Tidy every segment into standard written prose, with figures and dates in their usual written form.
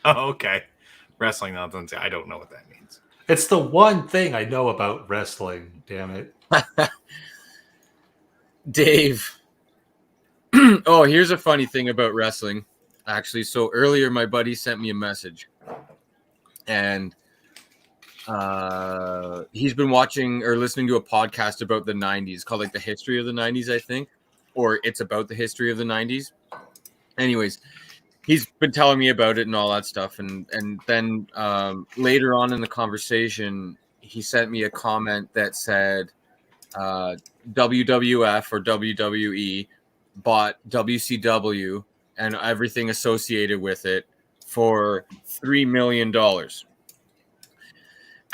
Oh, okay. Wrestling nonsense. I don't know what that means. It's the one thing I know about wrestling. Damn it. Dave. Oh, here's a funny thing about wrestling. Actually, so earlier my buddy sent me a message, and he's been watching or listening to a podcast about the 90s called like the history of the 90s, I think, or it's about the history of the 90s. Anyways, he's been telling me about it and all that stuff, and then later on in the conversation he sent me a comment that said WWF or WWE bought WCW and everything associated with it for $3 million.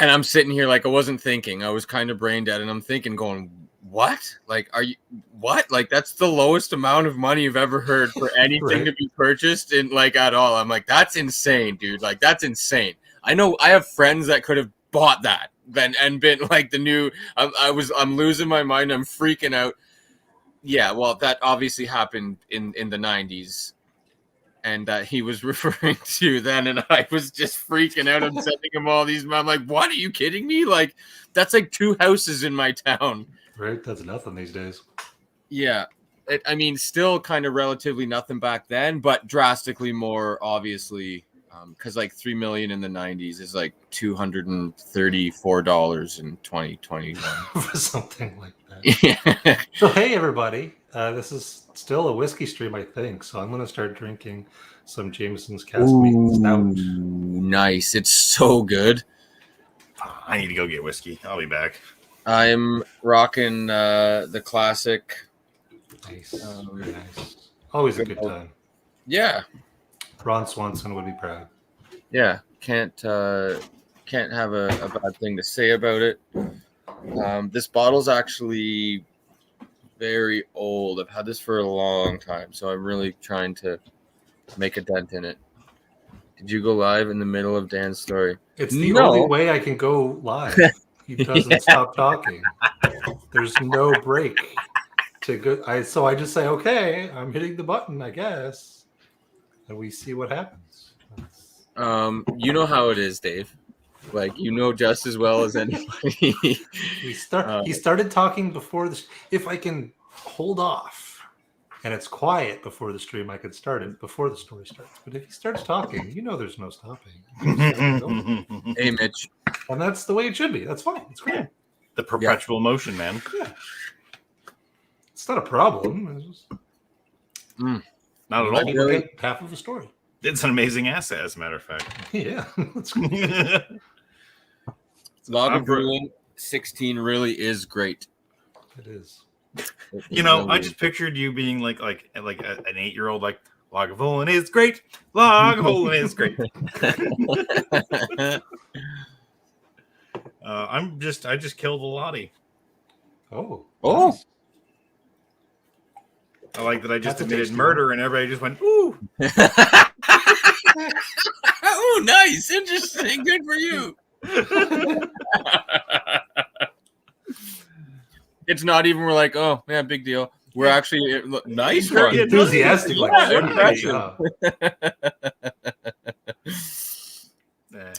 And I'm sitting here like I wasn't thinking. I was kind of brain dead, and I'm thinking, going, what? Like, are you what? Like, that's the lowest amount of money you've ever heard for anything Right. to be purchased in like at all. I'm like, that's insane, dude. Like, that's insane. I know I have friends that could have bought that then and been like the new. I'm losing my mind. I'm freaking out. Yeah, well, that obviously happened in the 90s. And that he was referring to then, and I was just freaking out. I'm sending him all these. I'm like, "What? Are you kidding me? Like, that's like 2 houses in my town." Right? That's nothing these days. Yeah, I mean, still kind of relatively nothing back then, but drastically more, obviously, because like $3 million in the 90s is like $234 in 2021 For something like that. Yeah. So, hey, everybody. This is still a whiskey stream, I think. So, I'm going to start drinking some Jameson's Casamigos Stout. Nice. It's so good. I need to go get whiskey. I'll be back. I'm rocking the classic. Nice. Very nice. Always a good time. Yeah. Ron Swanson would be proud. Yeah. Can't have a bad thing to say about it. This bottle's actually very old. I've had this for a long time, so I'm really trying to make a dent in it. Did you go live in the middle of Dan's story? It's the only way I can go live. He doesn't stop talking. There's no break to go. So I just say, okay, I'm hitting the button, I guess, and we see what happens. You know how it is, Dave. Like, you know just as well as anybody. He started talking before this. If I can hold off and it's quiet before the stream, I could start it before the story starts. But if he starts talking, you know there's no stopping. Hey, Mitch. And that's the way it should be. That's fine. It's cool. The perpetual motion, man. Yeah. It's not a problem. It's just... Not at all. People get half of the story. It's an amazing asset, as a matter of fact. Yeah. That's cool. Lagavulin 16 really is great. It is. You know, I just pictured you being like an 8-year-old, like, Lagavulin is great. Lagavulin is great. I just killed a Lottie. Oh. Nice. I like that I just admitted murder and everybody just went, ooh. Oh, nice. Interesting. Good for you. It's not even we're like, oh, yeah, big deal. We're actually nice one. Enthusiastic. Yeah,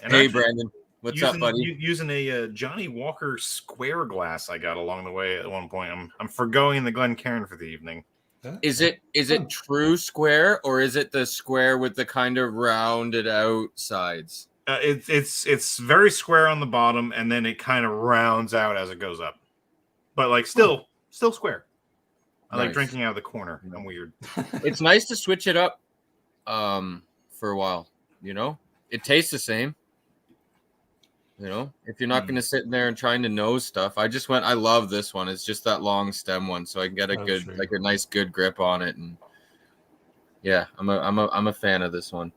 hey, Brandon. What's up, buddy? Using a Johnny Walker square glass I got along the way at one point. I'm forgoing the Glencairn for the evening. Is it true square, or is it the square with the kind of rounded out sides? It's very square on the bottom, and then it kind of rounds out as it goes up. But like still square. I like drinking out of the corner. I'm weird. It's nice to switch it up for a while, you know? It tastes the same. You know, if you're not going to sit in there and trying to nose stuff, I love this one. It's just that long stem one, so I can get a a nice good grip on it. And yeah, I'm a fan of this one.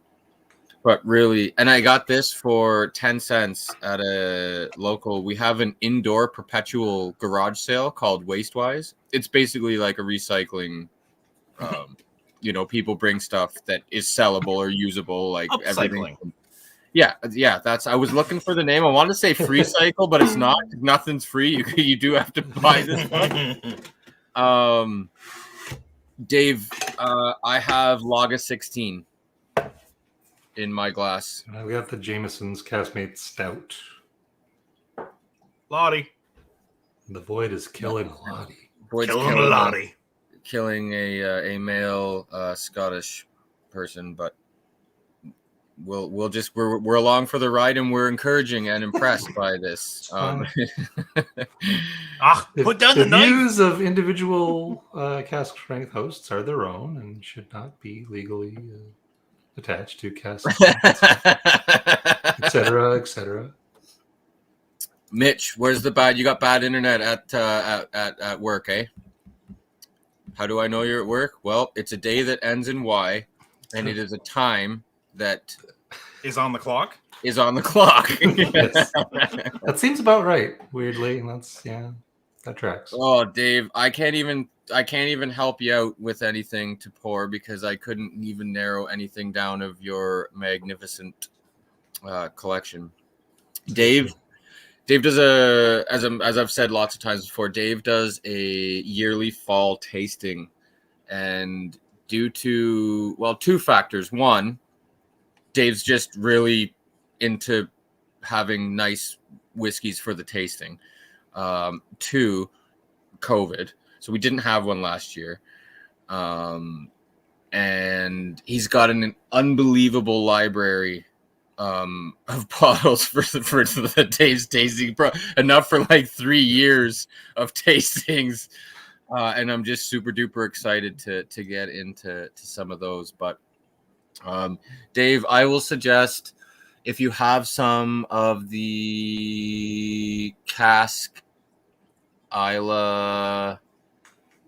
But really, and I got this for 10 cents at a local. We have an indoor perpetual garage sale called Wastewise. It's basically like a recycling. People bring stuff that is sellable or usable, like everything. Yeah. I was looking for the name. I wanted to say Free Cycle, but it's not. Nothing's free. You do have to buy this one. Dave, I have Laga 16. in my glass. And I've got the Jameson's Castmate Stout. Lottie. The Void is killing Lottie. Boyd's Killing a Lottie. killing a male Scottish person, but we're along for the ride, and we're encouraging and impressed by this. Put down the knife. Views of individual Cask Strength hosts are their own and should not be legally attached to Cask Strength, etc., etc. Mitch, where's the bad? You got bad internet at work, eh? How do I know you're at work? Well, it's a day that ends in Y, and it is a time that Is on the clock. is on the clock. Yes. That seems about right, weirdly. And that tracks. Oh, Dave, I can't even help you out with anything to pour because I couldn't even narrow anything down of your magnificent collection. Dave does as I've said lots of times before, Dave does a yearly fall tasting, and due to two factors. One, Dave's just really into having nice whiskeys for the tasting. Two, COVID. So we didn't have one last year. And he's got an unbelievable library of bottles for the Dave's tasting, enough for like 3 years of tastings. And I'm just super duper excited to get into some of those. But Dave, I will suggest if you have some of the Cask Isla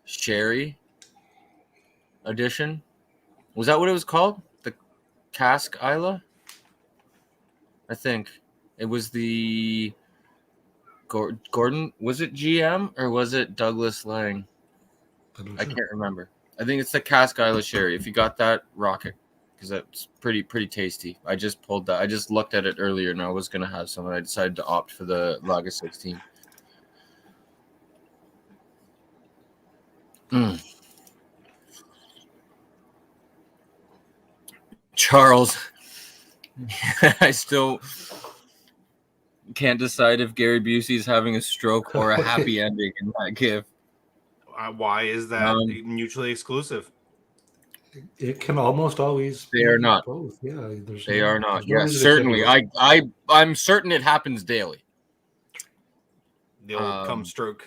Sherry edition. Was that what it was called? The Cask Isla? I think it was the Gordon. Was it GM or was it Douglas Lang? I can't remember. I think it's the Cask Isla Sherry. If you got that, rock it, because that's pretty tasty. I just pulled that. I just looked at it earlier and I was gonna have some, and I decided to opt for the Lager 16. Charles, I still can't decide if Gary Busey's having a stroke or a happy ending in that gift. Why is that mutually exclusive? It can almost always. They are not. Both. Yeah, They are not. no Yes, reason it certainly. couldn't I'm certain it happens daily. The old cum stroke.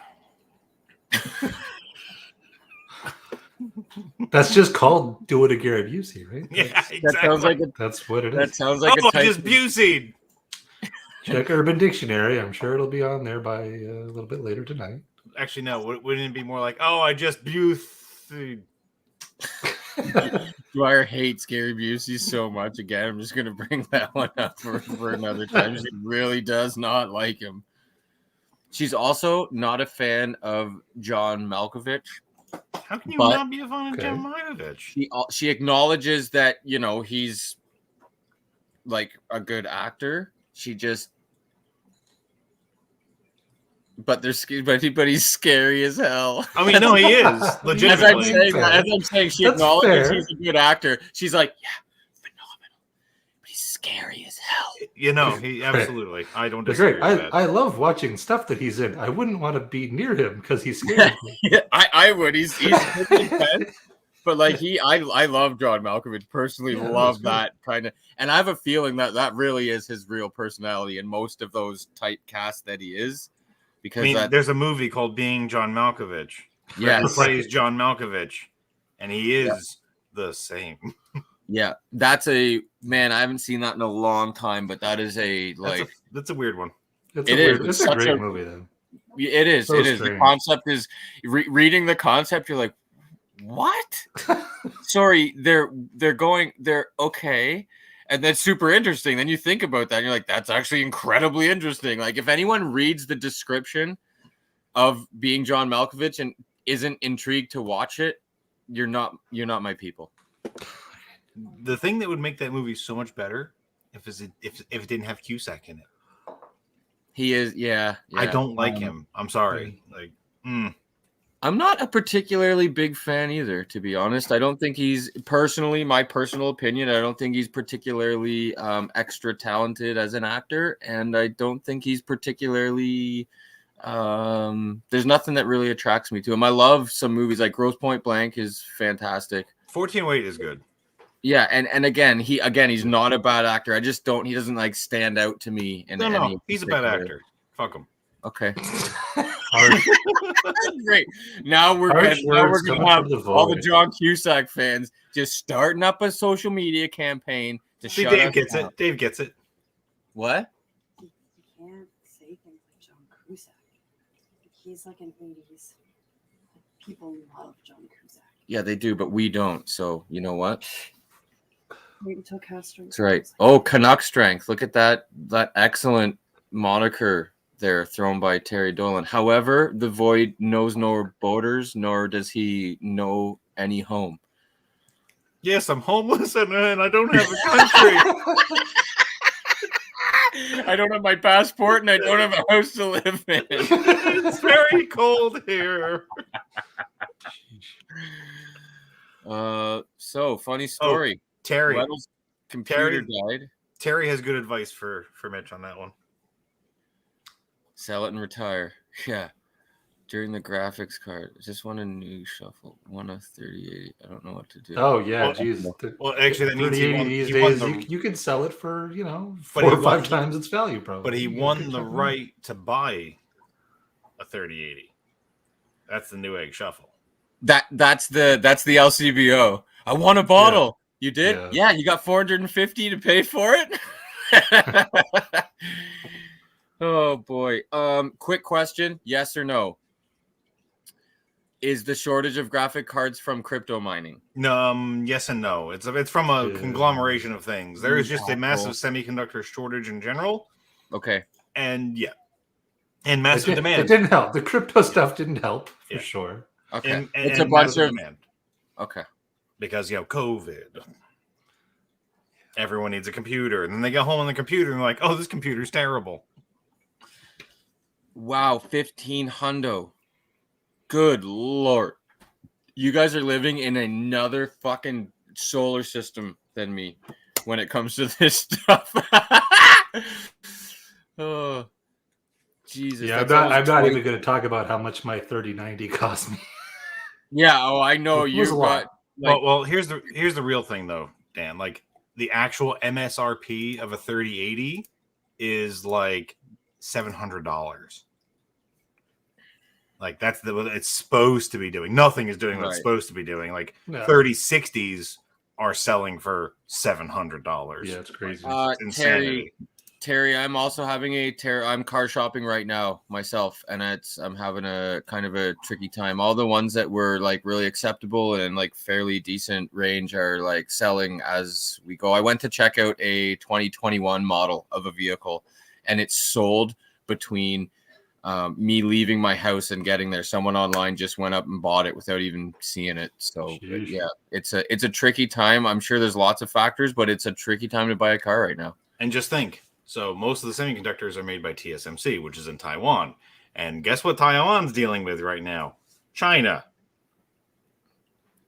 That's just called "Do It to Gary Busey," right? Yeah, That's, exactly. That sounds like that's what it is. that sounds like Oh, a type. just Busey. Check Urban Dictionary. I'm sure it'll be on there by a little bit later tonight. Actually, no. Wouldn't it be more like, oh, I just Busey? Dwyer hates Gary Busey so much. Again, I'm just going to bring that one up for another time. She really does not like him. She's also not a fan of John Malkovich. How can you But- not be a fan of John Malkovich? She acknowledges that, he's like a good actor. She just, but he's scary as hell. I mean, no, he is As I'm legitimately. saying, she That's acknowledges fair. he's a good actor. She's like, yeah, phenomenal, but he's scary as hell. He absolutely. I don't But disagree great. with that. I love watching stuff that he's in. I wouldn't want to be near him because he's scares me. Yeah, I would. He's pretty intense. But like I love John Malkovich personally. Yeah, Love that's that kind of, and I have a feeling that really is his real personality in most of those typecasts that he is. Because I mean, there's a movie called Being John Malkovich. yes, He plays John Malkovich, and he is the same. yeah, that's a man. I haven't seen that in a long time, but that is That's a weird one. It's It a is. weird, It's it's a such great a- movie, though. it is. So It is. The strange. concept is reading the concept. You're like, what? Sorry, they're okay. And that's super interesting. Then you think about that and you're like, that's actually incredibly interesting. Like if anyone reads the description of Being John Malkovich and isn't intrigued to watch it, you're not my people. The thing that would make that movie so much better if it didn't have Cusack in it. He is, yeah. I don't like him. I'm sorry. Like, I'm not a particularly big fan either, to be honest. I don't think he's personally, my personal opinion, I don't think he's particularly extra talented as an actor, and I don't think he's particularly there's nothing that really attracts me to him. I love some movies like Grosse Point Blank is fantastic. 1408 is good. Yeah, and again, he's not a bad actor. I just don't he doesn't like stand out to me in any No, he's a bad particular- actor. Fuck him. Okay. Harsh, Great. Now we're harsh gonna words have coming from the all the void. John Cusack fans just starting up a social media campaign to See, shut Dave us gets down. it. Dave gets it. What? You can't say things like John Cusack. He's like an 80s. People love John Cusack. Yeah, they do, but we don't. So you know what? Wait until Castro. That's right. Oh, Canuck strength. Look at that excellent moniker there thrown by Terry Dolan. However, the Void knows no borders, nor does he know any home. Yes, I'm homeless and I don't have a country. I don't have my passport and I don't have a house to live in. It's very cold here. So funny story. Terry. Weddle's computer died. Terry has good advice for Mitch on that one. Sell it and retire. Yeah. During the graphics card. Just want a new shuffle. One of 3080. I don't know what to do. Oh yeah, Well, geez. Well, actually, that means 3080 these he won days, the, you can sell it for But 4 he or 5 won- times its value, probably. but he You won can the check it out. right to buy a 3080. That's the Newegg shuffle. That's the LCBO. I want a bottle. You did? Yeah. Yeah, you got 450 to pay for it. Oh boy. Quick question, yes or no? Is the shortage of graphic cards from crypto mining? No, yes and no. It's from a Yeah. conglomeration of things. There is just a massive Awful. semiconductor shortage in general, Okay. and and It, massive demand. it didn't help. The crypto stuff didn't help for Yeah. sure. Okay. And It's a bunch massive of demand okay. because COVID. Everyone needs a computer, and then they go home on the computer and they're like, "Oh, this computer's terrible." Wow, 15 hundo. Good lord. You guys are living in another fucking solar system than me when it comes to this stuff. Oh, Jesus. Yeah, that's I'm almost not 20 even going to talk about how much my 3090 cost me. Yeah, oh, I know. It You was a lot. got like, Well, here's the real thing though, Dan. Like the actual MSRP of a 3080 is like $700. Like that's what it's supposed to be doing. Nothing is doing what it's Right. supposed to be doing. Like Yeah. 3060s are selling for $700. Yeah, it's crazy. It's insanity. Terry, I'm also having I'm car shopping right now myself, and I'm having a kind of a tricky time. All the ones that were like really acceptable and like fairly decent range are like selling as we go. I went to check out a 2021 model of a vehicle, and it's sold between me leaving my house and getting there. Someone online just went up and bought it without even seeing it. So Sheesh. yeah, it's a tricky time. I'm sure there's lots of factors, but it's a tricky time to buy a car right now. And just think, so most of the semiconductors are made by TSMC, which is in Taiwan. And guess what Taiwan's dealing with right now? China.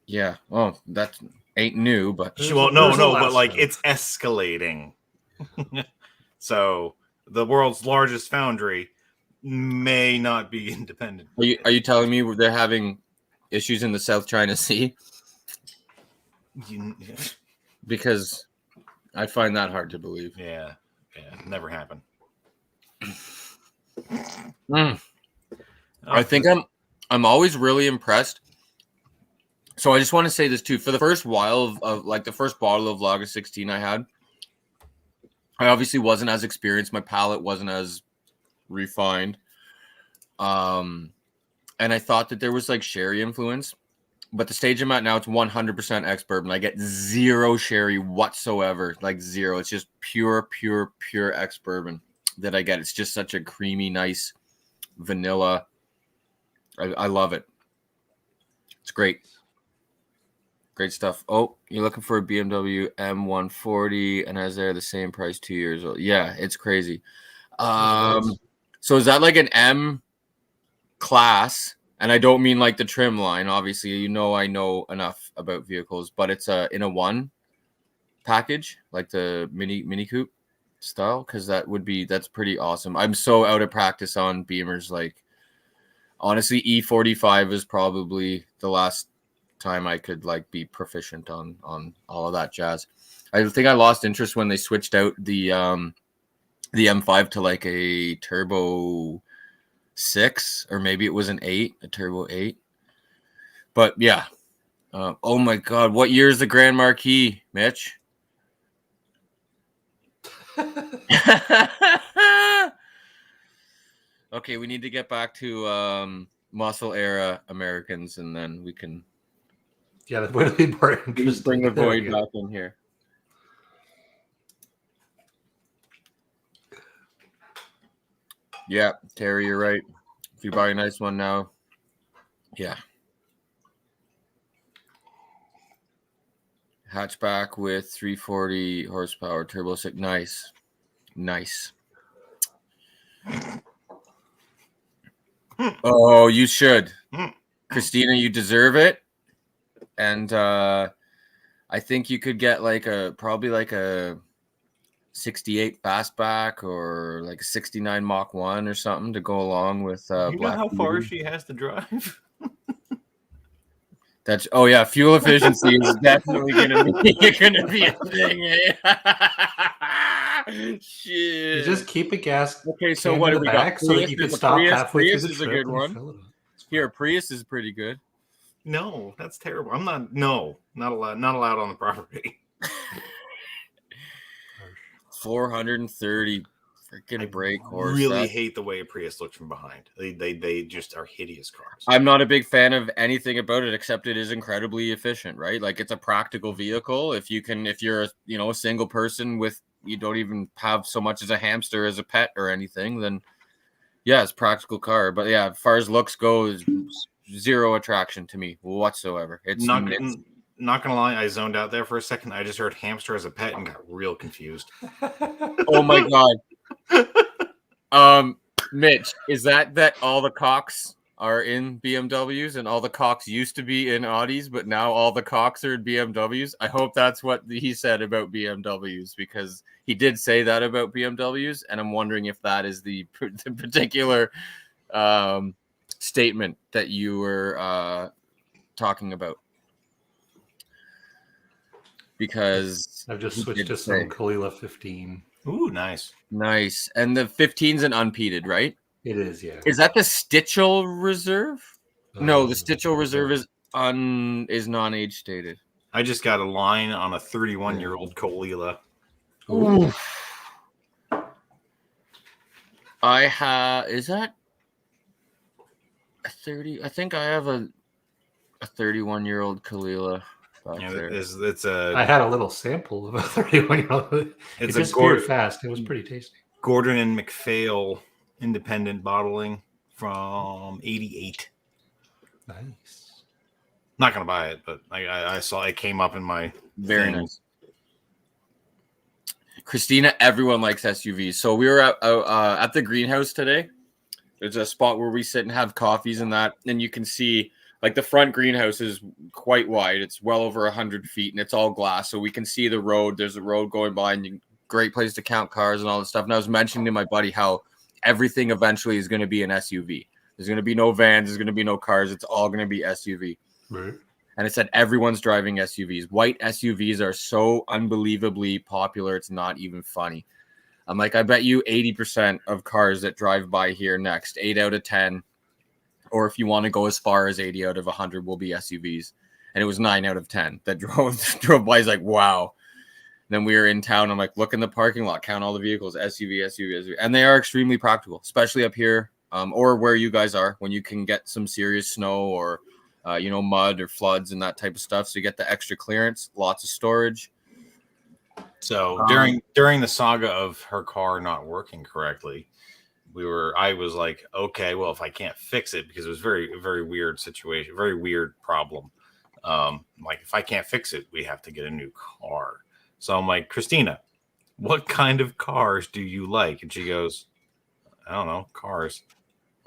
Yeah. Oh, that ain't new, but There's- Well, there's a no, lot but of like stuff. it's escalating. So the world's largest foundry may not be independent. are you telling me they're having issues in the South China Sea? You- Because I find that hard to believe. yeah, never happened. I think I'm always really impressed. So I just want to say this too. For the first while of like the first bottle of Lager 16 I had, I obviously wasn't as experienced. My palate wasn't as refined. And I thought that there was like sherry influence. But the stage I'm at now, it's 100% ex bourbon. I get zero sherry whatsoever, like zero. It's just pure ex bourbon that I get. It's just such a creamy, nice vanilla. I love it. It's great. Great stuff. Oh, you're looking for a BMW M140, and as they're the same price 2 years old. Yeah, it's crazy. So is that like an M class? And I don't mean like the trim line. Obviously, you know I know enough about vehicles, but it's in a one package, like the mini coupe style, because that's pretty awesome. I'm so out of practice on Beamers. Like honestly, E45 is probably the last time I could like be proficient on all of that jazz. I think I lost interest when they switched out the M5 to like a turbo 6, or maybe it was an 8, a turbo 8. But yeah. Oh my god, what year is the Grand Marquis, Mitch? Okay, we need to get back to muscle era Americans, and then we can that would be more just interesting. bring the There we void go. back in here. Yeah, Terry, you're right. If you buy a nice one now, yeah. Hatchback with 340 horsepower, turbo 6. Nice. Oh, you should. Christina, you deserve it. And I think you could get probably like a 68 fastback or like a 69 Mach 1 or something to go along with You know Black how far Beauty. she has to drive? Fuel efficiency is definitely gonna be a thing. Shit. You just keep a gas Okay, so can what in do the we got? back so that you can There's a stop Prius. halfway Prius through the is a trip good and one. fill it up. Here, Prius is pretty good. No, that's terrible. I'm not. No, not allowed. Not allowed on the property. 430 freaking brake horse. Really hate the way a Prius looks from behind. They just are hideous cars. I'm not a big fan of anything about it except it is incredibly efficient, right? Like it's a practical vehicle. If you're a single person with you don't even have so much as a hamster as a pet or anything, then yeah, it's a practical car. But yeah, as far as looks go, zero attraction to me whatsoever. It's not gonna lie, I zoned out there for a second. I just heard hamster as a pet and got real confused. oh my god. Mitch, is that all the cocks are in BMWs and all the cocks used to be in Audis, but now all the cocks are in BMWs? I hope that's what he said about BMWs, because he did say that about BMWs, and I'm wondering if that is the particular statement that you were talking about. Because I've just switched to some Kalila 15. Ooh, nice. And the 15's an unpeated, right? It is, yeah. Is that the Stitchel Reserve? No, the Stitchel Reserve is non-age stated. I just got a line on a 31-year-old Kalila. Ooh. Is that a 30? I think I have a 31-year-old Kalila. I had a little sample of a 31-year-old. It disappeared fast. It was pretty tasty. Gordon and MacPhail independent bottling from '88. Nice. Not gonna buy it, but I saw it came up in my very nice. Christina, everyone likes SUVs. So we were at the greenhouse today. There's a spot where we sit and have coffees and that, and you can see. Like the front greenhouse is quite wide. It's well over 100 feet and it's all glass. So we can see the road. There's a road going by and great place to count cars and all this stuff. And I was mentioning to my buddy how everything eventually is going to be an SUV. There's going to be no vans. There's going to be no cars. It's all going to be SUV. Right. And it said everyone's driving SUVs. White SUVs are so unbelievably popular. It's not even funny. I'm like, I bet you 80% of cars that drive by here next, 8 out of 10, or if you want to go as far as 80 out of 100 will be SUVs. And it was 9 out of 10 that drove by. He's like, wow. And then we were in town. I'm like, look in the parking lot, count all the vehicles, SUV. And they are extremely practical, especially up here or where you guys are when you can get some serious snow or, mud or floods and that type of stuff. So you get the extra clearance, lots of storage. So during the saga of her car not working correctly, I was like, okay, well, if I can't fix it, because it was very, very weird situation, very weird problem. Like if I can't fix it, we have to get a new car. So I'm like, Christina, what kind of cars do you like? And she goes, I don't know, cars.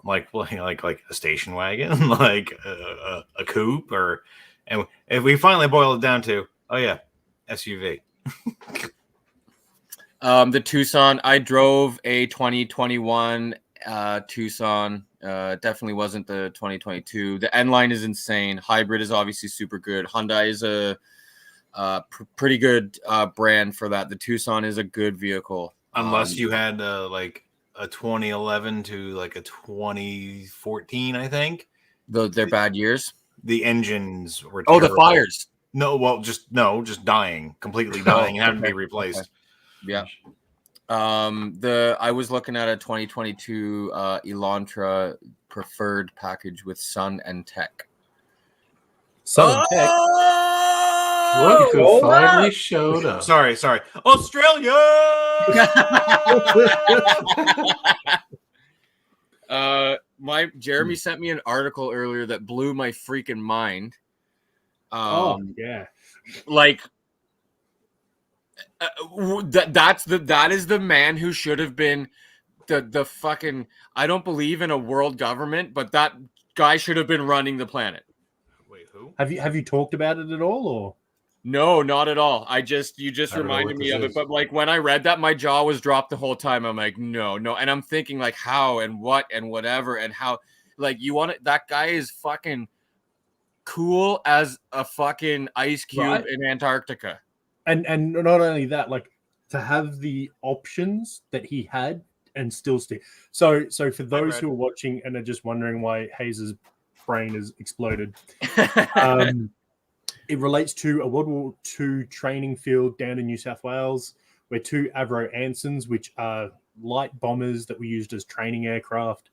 like a station wagon, like a coupe, and if we finally boil it down to, oh yeah, SUV. The Tucson, I drove a 2021 Tucson. Definitely wasn't the 2022. The N line is insane. Hybrid is obviously super good. Hyundai is a pretty good brand for that. The Tucson is a good vehicle. Unless you had like a 2011 to like a 2014, I think. They're bad years. The engines were Oh, the terrible. fires. No, well, just dying, completely dying, and having to be replaced. Okay. Yeah. I was looking at a 2022 Elantra preferred package with Sun and Tech. Sun and Tech. Look who finally showed up. Sorry, Australia. Jeremy sent me an article earlier that blew my freaking mind. Yeah. Like that is the man who should have been the fucking. I don't believe in a world government, but that guy should have been running the planet. Wait, who? Have you talked about it at all, or? No, not at all. You just I don't know reminded what me this of it. is. But like when I read that, my jaw was dropped the whole time. I'm like, no. And I'm thinking like how and what and whatever and how. Like you want it? That guy is fucking cool as a fucking ice cube Right. in Antarctica. And not only that, like to have the options that he had and still stay. So for those who are watching and are just wondering why Hayes's brain has exploded, it relates to a World War II training field down in New South Wales, where two Avro Ansons, which are light bombers that were used as training aircraft,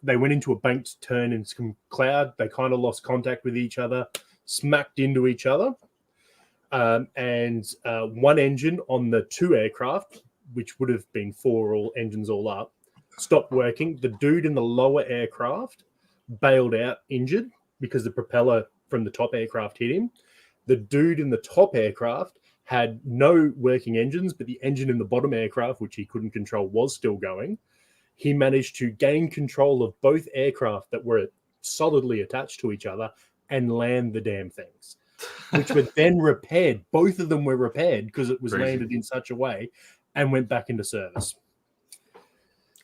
they went into a banked turn in some cloud. They kind of lost contact with each other, smacked into each other. And one engine on the two aircraft, which would have been four all engines all up, stopped working. The dude in the lower aircraft bailed out injured because the propeller from the top aircraft hit him. The dude in the top aircraft had no working engines, but the engine in the bottom aircraft, which he couldn't control, was still going. He managed to gain control of both aircraft that were solidly attached to each other and land the damn things, which were then repaired. Both of them were repaired because it was Crazy. landed in such a way and went back into service.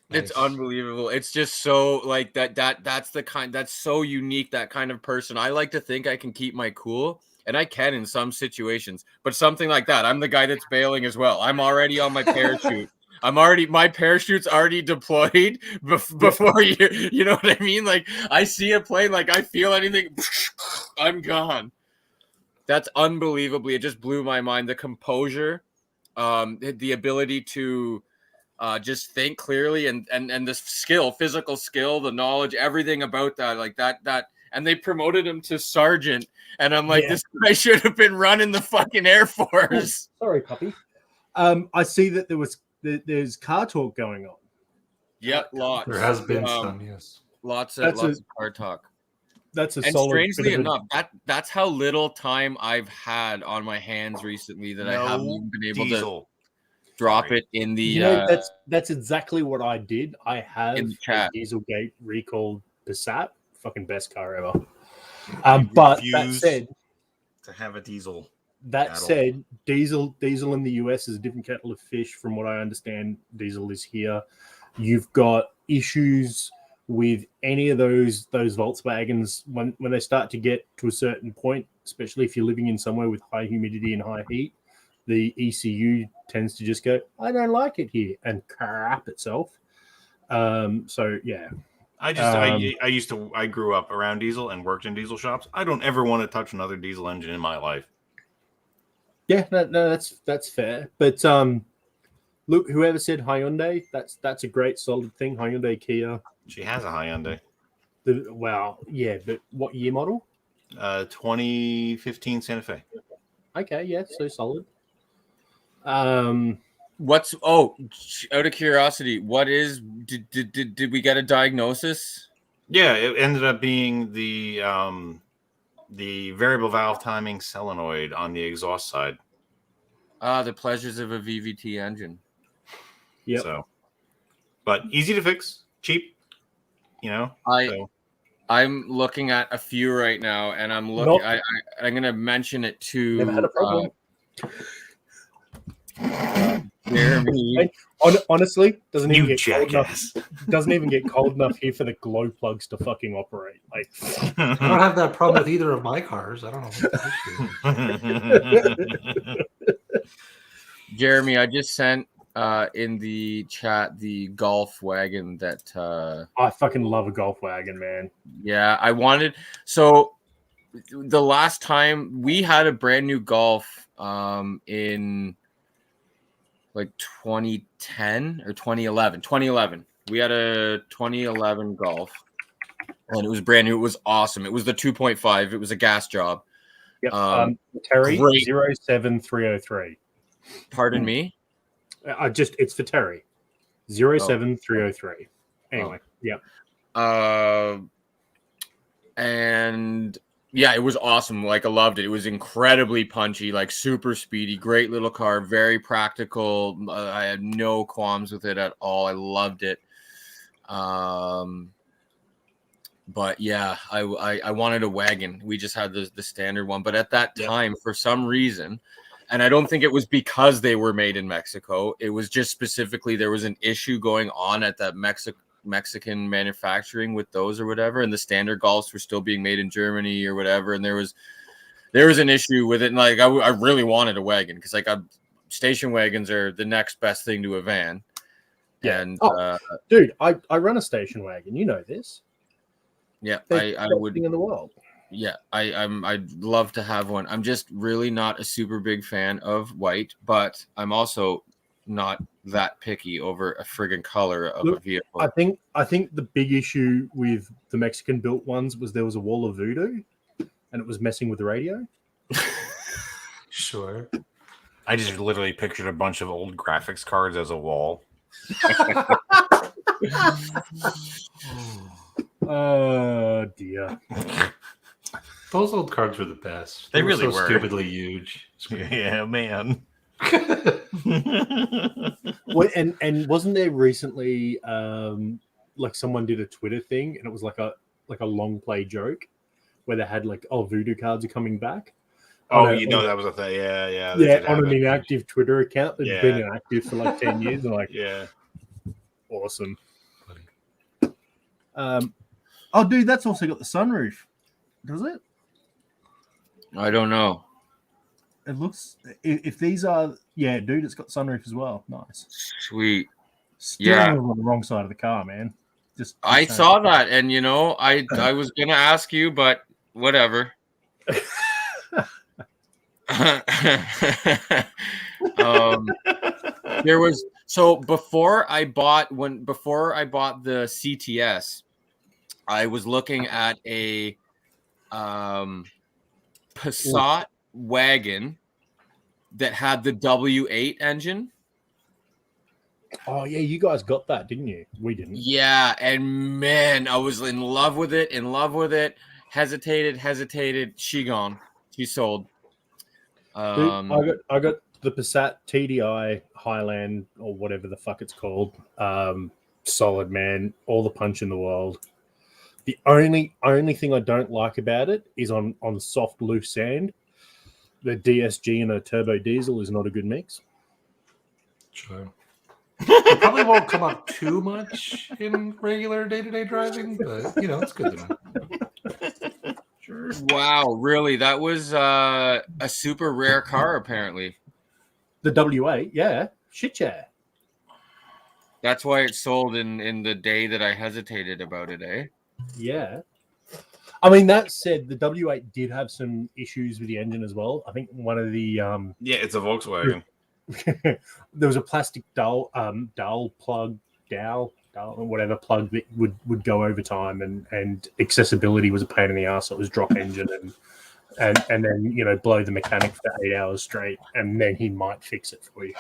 It's unbelievable. It's just so like that's the kind that's so unique, that kind of person. I like to think I can keep my cool, and I can in some situations, but something like that, I'm the guy that's bailing as well. I'm already on my parachute. My parachute's already deployed before you know what I mean? Like I see a plane, like I feel anything, I'm gone. That's unbelievably, it just blew my mind. The composure, the ability to just think clearly and the skill, physical skill, the knowledge, everything about that, like that, and they promoted him to sergeant. And I'm like, This guy should have been running the fucking Air Force. Sorry, puppy. I see that there's car talk going on. Yep, lots. There has been some, yes. Lots That's of car talk. That's a And solid. strangely bit of enough, that's how little time I've had on my hands recently that I haven't even been able to drop it in the. You know, that's exactly what I did. I have in the a chat. Dieselgate recalled Passat, fucking best car ever. But that refuse said, to have a diesel. that Cattle. said, diesel in the US is a different kettle of fish. From what I understand, diesel is here. You've got issues with any of those Volkswagens when they start to get to a certain point, especially if you're living in somewhere with high humidity and high heat. The ECU tends to just go, I don't like it here, and crap itself. So yeah. I grew up around diesel and worked in diesel shops. I don't ever want to touch another diesel engine in my life. Yeah, no, that's fair. But look, whoever said Hyundai, that's a great solid thing. Hyundai, Kia. She has a Hyundai. But what year model? 2015 Santa Fe. Okay, yeah, so solid. What's out of curiosity, what is did we get a diagnosis? Yeah, it ended up being the variable valve timing solenoid on the exhaust side. The pleasures of a VVT engine. Yep. So, but easy to fix, cheap. you know. I- So, I'm looking at a few right now, and I'm looking. I'm gonna mention it to Never had a problem. Jeremy. Honestly, doesn't even you get cold enough. jackass. Doesn't even get cold enough here for the glow plugs to fucking operate. Like, I don't have that problem with either of my cars. I don't know what the issue is. Jeremy, I just sent in the chat the golf wagon that I fucking love a golf wagon, man. yeah, I wanted. So the last time we had a brand new golf in like 2010 or 2011. We had a 2011 golf and it was brand new. It was awesome. It was the 2.5. It was a gas job. Yep. Terry great. 07303. Pardon me. It's for Terry 07303. Anyway, yeah. And yeah, it was awesome. Like I loved it. It was incredibly punchy, like super speedy, great little car, very practical. I had no qualms with it at all. I loved it. But yeah, I wanted a wagon. We just had the standard one, but at that time, for some reason, and I don't think it was because they were made in Mexico. It was just specifically there was an issue going on at that Mexican manufacturing with those or whatever, and the standard golfs were still being made in Germany or whatever, and there was an issue with it. And like I really wanted a wagon because like station wagons are the next best thing to a van. Yeah. And Dude, I run a station wagon. You know this. yeah, Best I would. thing in the world. Yeah, I'd love to have one. I'm just really not a super big fan of white, but I'm also not that picky over a friggin' color of a vehicle. I think the big issue with the Mexican built ones was there was a wall of voodoo, and it was messing with the radio. Sure. I just literally pictured a bunch of old graphics cards as a wall. Oh dear. Those old cards were the best. They were really so were. stupidly huge. Yeah, man. Well, and wasn't there recently like someone did a Twitter thing and it was like a long play joke where they had like, oh, voodoo cards are coming back. Oh, that was a thing. Yeah, they did on have an it. inactive Twitter account that's Yeah. been inactive for like 10 years and like Yeah. awesome. Oh dude, that's also got the sunroof. Does it? I don't know. It looks if these are dude, it's got sunroof as well. Nice. Sweet. Steering wheel on the wrong side of the car, man. Just I saying. saw that, and you know, I was gonna ask you, but whatever. There was before I bought the CTS, I was looking at a Passat wagon that had the W8 engine. Oh yeah, you guys got that, didn't you? We didn't. Yeah, and man, I was in love with it. Hesitated. She gone. She sold. Dude, I got the Passat TDI Highland or whatever the fuck it's called. Solid, man. All the punch in the world. The only thing I don't like about it is on soft loose sand. The DSG and a turbo diesel is not a good mix. Sure. It probably won't come up too much in regular day-to-day driving, but it's good to know. Sure. Wow, really? That was a super rare car, apparently. The W8, yeah. Shit, yeah. That's why it sold in the day that I hesitated about it, eh? Yeah. I mean, that said, the W8 did have some issues with the engine as well. I think one of the Yeah, it's a Volkswagen. there was a plastic dowel plug, whatever plug that would go over time, and accessibility was a pain in the ass. It was drop engine and then blow the mechanic for 8 hours straight, and then he might fix it for you.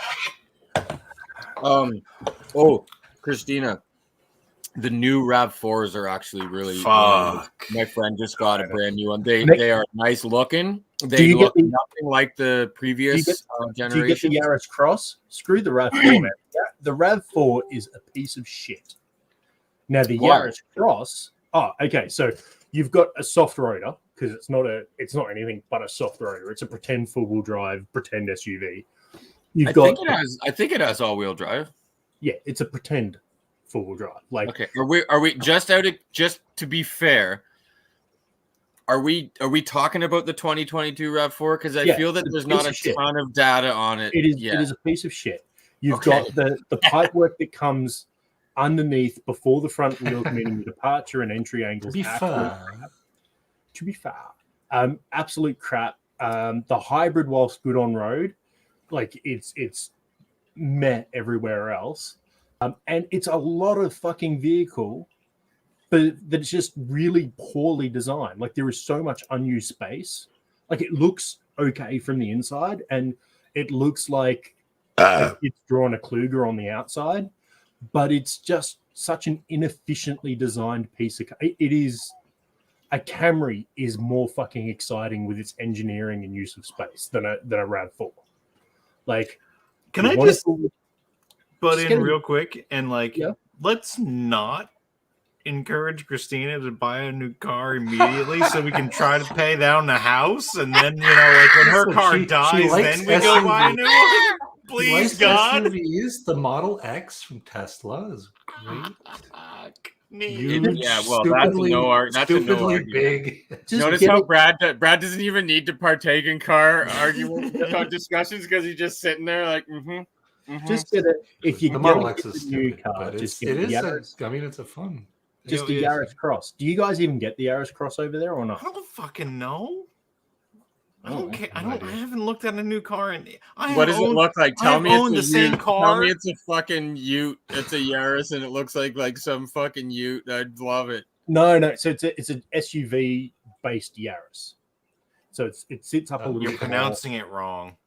Oh, Christina, the new RAV4s are actually really. Fuck. My friend just got a brand new one. They are nice looking. They look nothing like the previous generation. Do you get the Yaris Cross? Screw the RAV4, man. The RAV4 is a piece of shit. Now the Why? Yaris Cross. Oh, okay. So you've got a soft rotor because it's not anything but a soft rotor. It's a pretend four-wheel drive, pretend SUV. You've got I think it has all-wheel drive. yeah, it's a pretend four-wheel drive. Like Okay, are we just to be fair? Are we talking about the 2022 RAV4? Because I Yeah, feel that it's a there's not piece a of shit. ton of data on it. it is yet. it is a piece of shit. You've Okay. got the pipework that comes underneath before the front wheels, meaning the departure and entry angles. Be absolute fair. crap. To be fair, absolute crap. The hybrid, whilst good on road, like it's met everywhere else, and it's a lot of fucking vehicle, but that's just really poorly designed. Like there is so much unused space. Like it looks okay from the inside, and it looks like it's drawn a Kluger on the outside, but it's just such an inefficiently designed piece of. It is. A Camry is more fucking exciting with its engineering and use of space than a RAV4. Like, Can I what just if- butt Just in get it- real quick and like, Yeah. let's not encourage Christina to buy a new car immediately so we can try to pay down the house, and then like when her Listen, car she dies, likes then we go buy a new one. He Please, likes God. SUVs. The Model X from Tesla is great. You Yeah, well, that's a no argument. stupidly big. just Notice get how it- Brad doesn't even need to partake in car arguments about discussions because he's just sitting there like, just get it. If you The get Model X a is new stupid, car, but just it get the is. Yaris. I mean, it's a fun. Just You the know, Yaris Cross. Do you guys even get the Yaris Cross over there or I not? don't fucking know. I Oh, don't care. I no don't. I idea. haven't looked at a new car, and What does it look like? I Tell have me it's owned a the same Ute. Tell car. me it's a fucking Ute. It's a Yaris, and it looks like some fucking Ute. I'd love it. No. So it's an SUV based Yaris. So it sits up a little. You're bit pronouncing it wrong.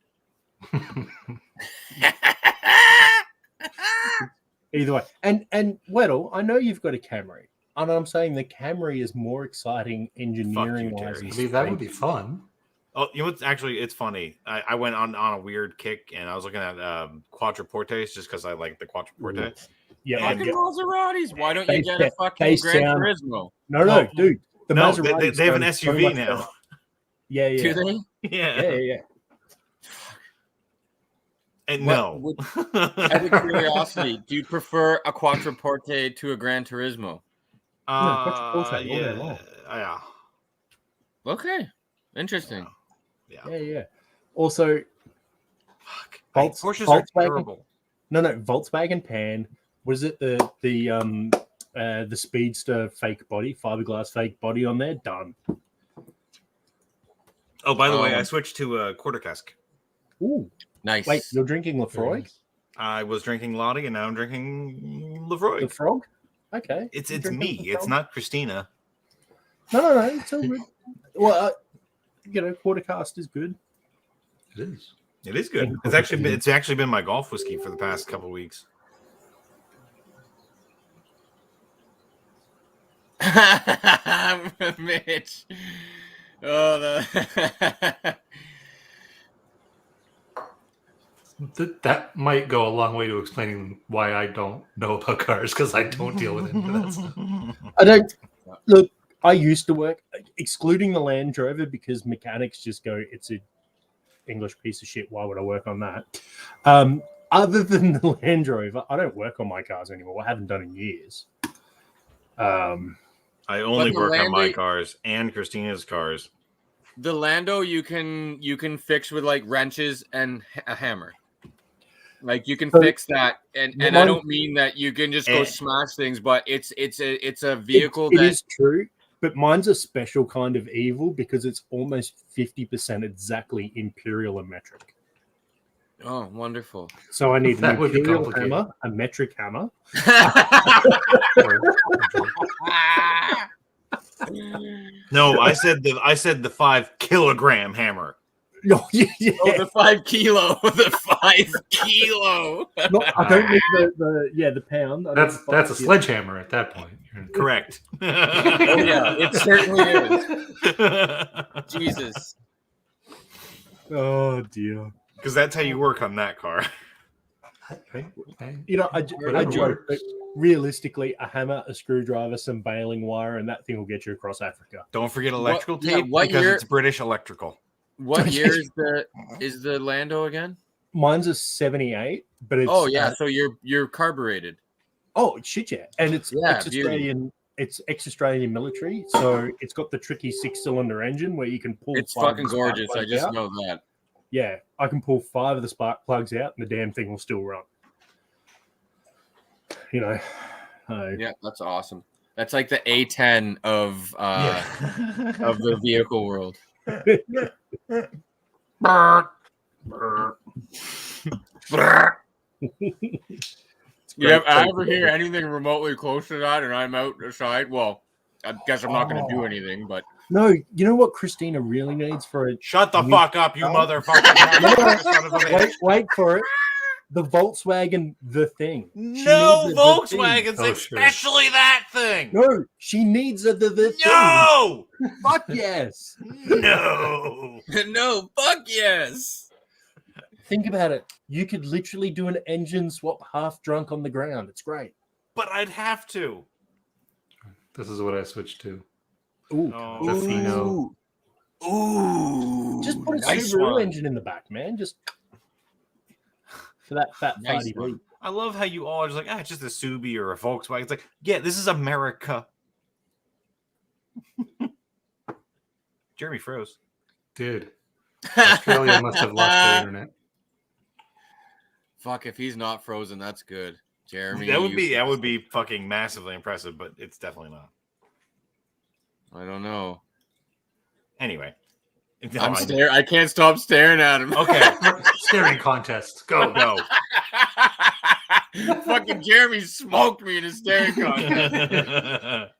either way. And Weddle, I know you've got a Camry, and I'm saying the Camry is more exciting engineering wise. Terry. I mean, that would be fun. Oh, you know what's actually? It's funny. I went on a weird kick, and I was looking at Quattroportes just because I like the Quattroporte. Yeah, And- Fucking Maseratis. Why don't you They- get a fucking they Gran sound- Turismo? no, Well, dude. The no, Maserati they have an sounds so SUV much now. better. Yeah. Do they? Yeah. And What no. would- Out of curiosity, do you prefer a Quattroporte to a Gran Turismo? Quattroporte all day long. Yeah. Okay, interesting. Yeah. Also, Fuck. Volks- Porsches are Volkswagen- terrible. no, Volkswagen Pan. Was it the Speedster fake body, fiberglass fake body on there? Done. Oh, by the way, I Um, switched to a quarter cask. Ooh, Nice. wait, you're drinking Lefroy, I was drinking Lottie, and now I'm drinking the Lefroy. frog? Okay, It's You're me. drinking It's Lefroy? not Christina. No, it's all good. Well, quarter cast is good. It is. It is good. It's actually been my golf whiskey for the past couple of weeks. Mitch. Oh, the That might go a long way to explaining why I don't know about cars because I don't deal with any of that stuff. I don't look. I used to work, excluding the Land Rover, because mechanics just go, "It's a English piece of shit. Why would I work on that?" Other than the Land Rover, I don't work on my cars anymore. I haven't done in years. I only the work on my Lando- cars and Christina's cars. the Lando you can fix with like wrenches and a hammer. Like you can So- fix that, and I Mine- don't mean that you can just go Eh. smash things, but it's a vehicle It that is true, but mine's a special kind of evil because it's almost 50% exactly imperial and metric. oh wonderful. So I need an That would be imperial complicated. hammer, a metric hammer. No, I said the 5 kilogram hammer. No, yeah. Oh, the 5 kilo, the 5 kilo. No, I don't need the pound. I That's need a 5 kilos. sledgehammer at that point. Correct. Oh yeah, it certainly is. Jesus. Oh dear. Because that's how you work on that car. Hey, You know, I Whatever joke, works. realistically, a hammer, a screwdriver, some baling wire, and that thing will get you across Africa. Don't forget electrical What- yeah, tape what because year- it's British electrical. What year is the Lando again? Mine's a 78, but it's Oh yeah, so you're carbureted. oh shit yeah, and it's Yeah, ex-Australian. It's ex-Australian military, so it's got the tricky 6-cylinder engine where you can pull. It's 5 of fucking the spark gorgeous. I plugs just out. know that. Yeah, I can pull 5 of the spark plugs out, and the damn thing will still run. You know, Yeah, that's awesome. That's like the A10 of of the vehicle world. Yeah, I ever hear anything remotely close to that, and I'm outside. Well, I guess I'm not going to do anything, but no, you know what Christina really needs for it? Shut the Me- fuck up, you No. motherfucker. Son of a bitch. Wait for it. The Volkswagen, the thing. She No needs the Volkswagens, Oh, sure. especially that thing. No, she needs the thing. No, Fuck yes. no. no, fuck yes. Think about it. You could literally do an engine swap half drunk on the ground. It's great. But I'd have to. This is what I switched to. Ooh. Oh. The Fino. Ooh, Just put a nice Subaru one. engine in the back, man. Just for that fat Nice fatty one. beat. I love how you all are just like, it's just a Subi or a Volkswagen. It's like, yeah, this is America. Jeremy froze. Did. Australia must have lost their internet. Fuck, if he's not frozen, that's good. Jeremy, That would you- be fucking massively impressive, but it's definitely not. I don't know. Anyway, no, I'm staring. I can't stop staring at him. okay. Staring contest. Go. Go. Fucking Jeremy smoked me in a staring contest.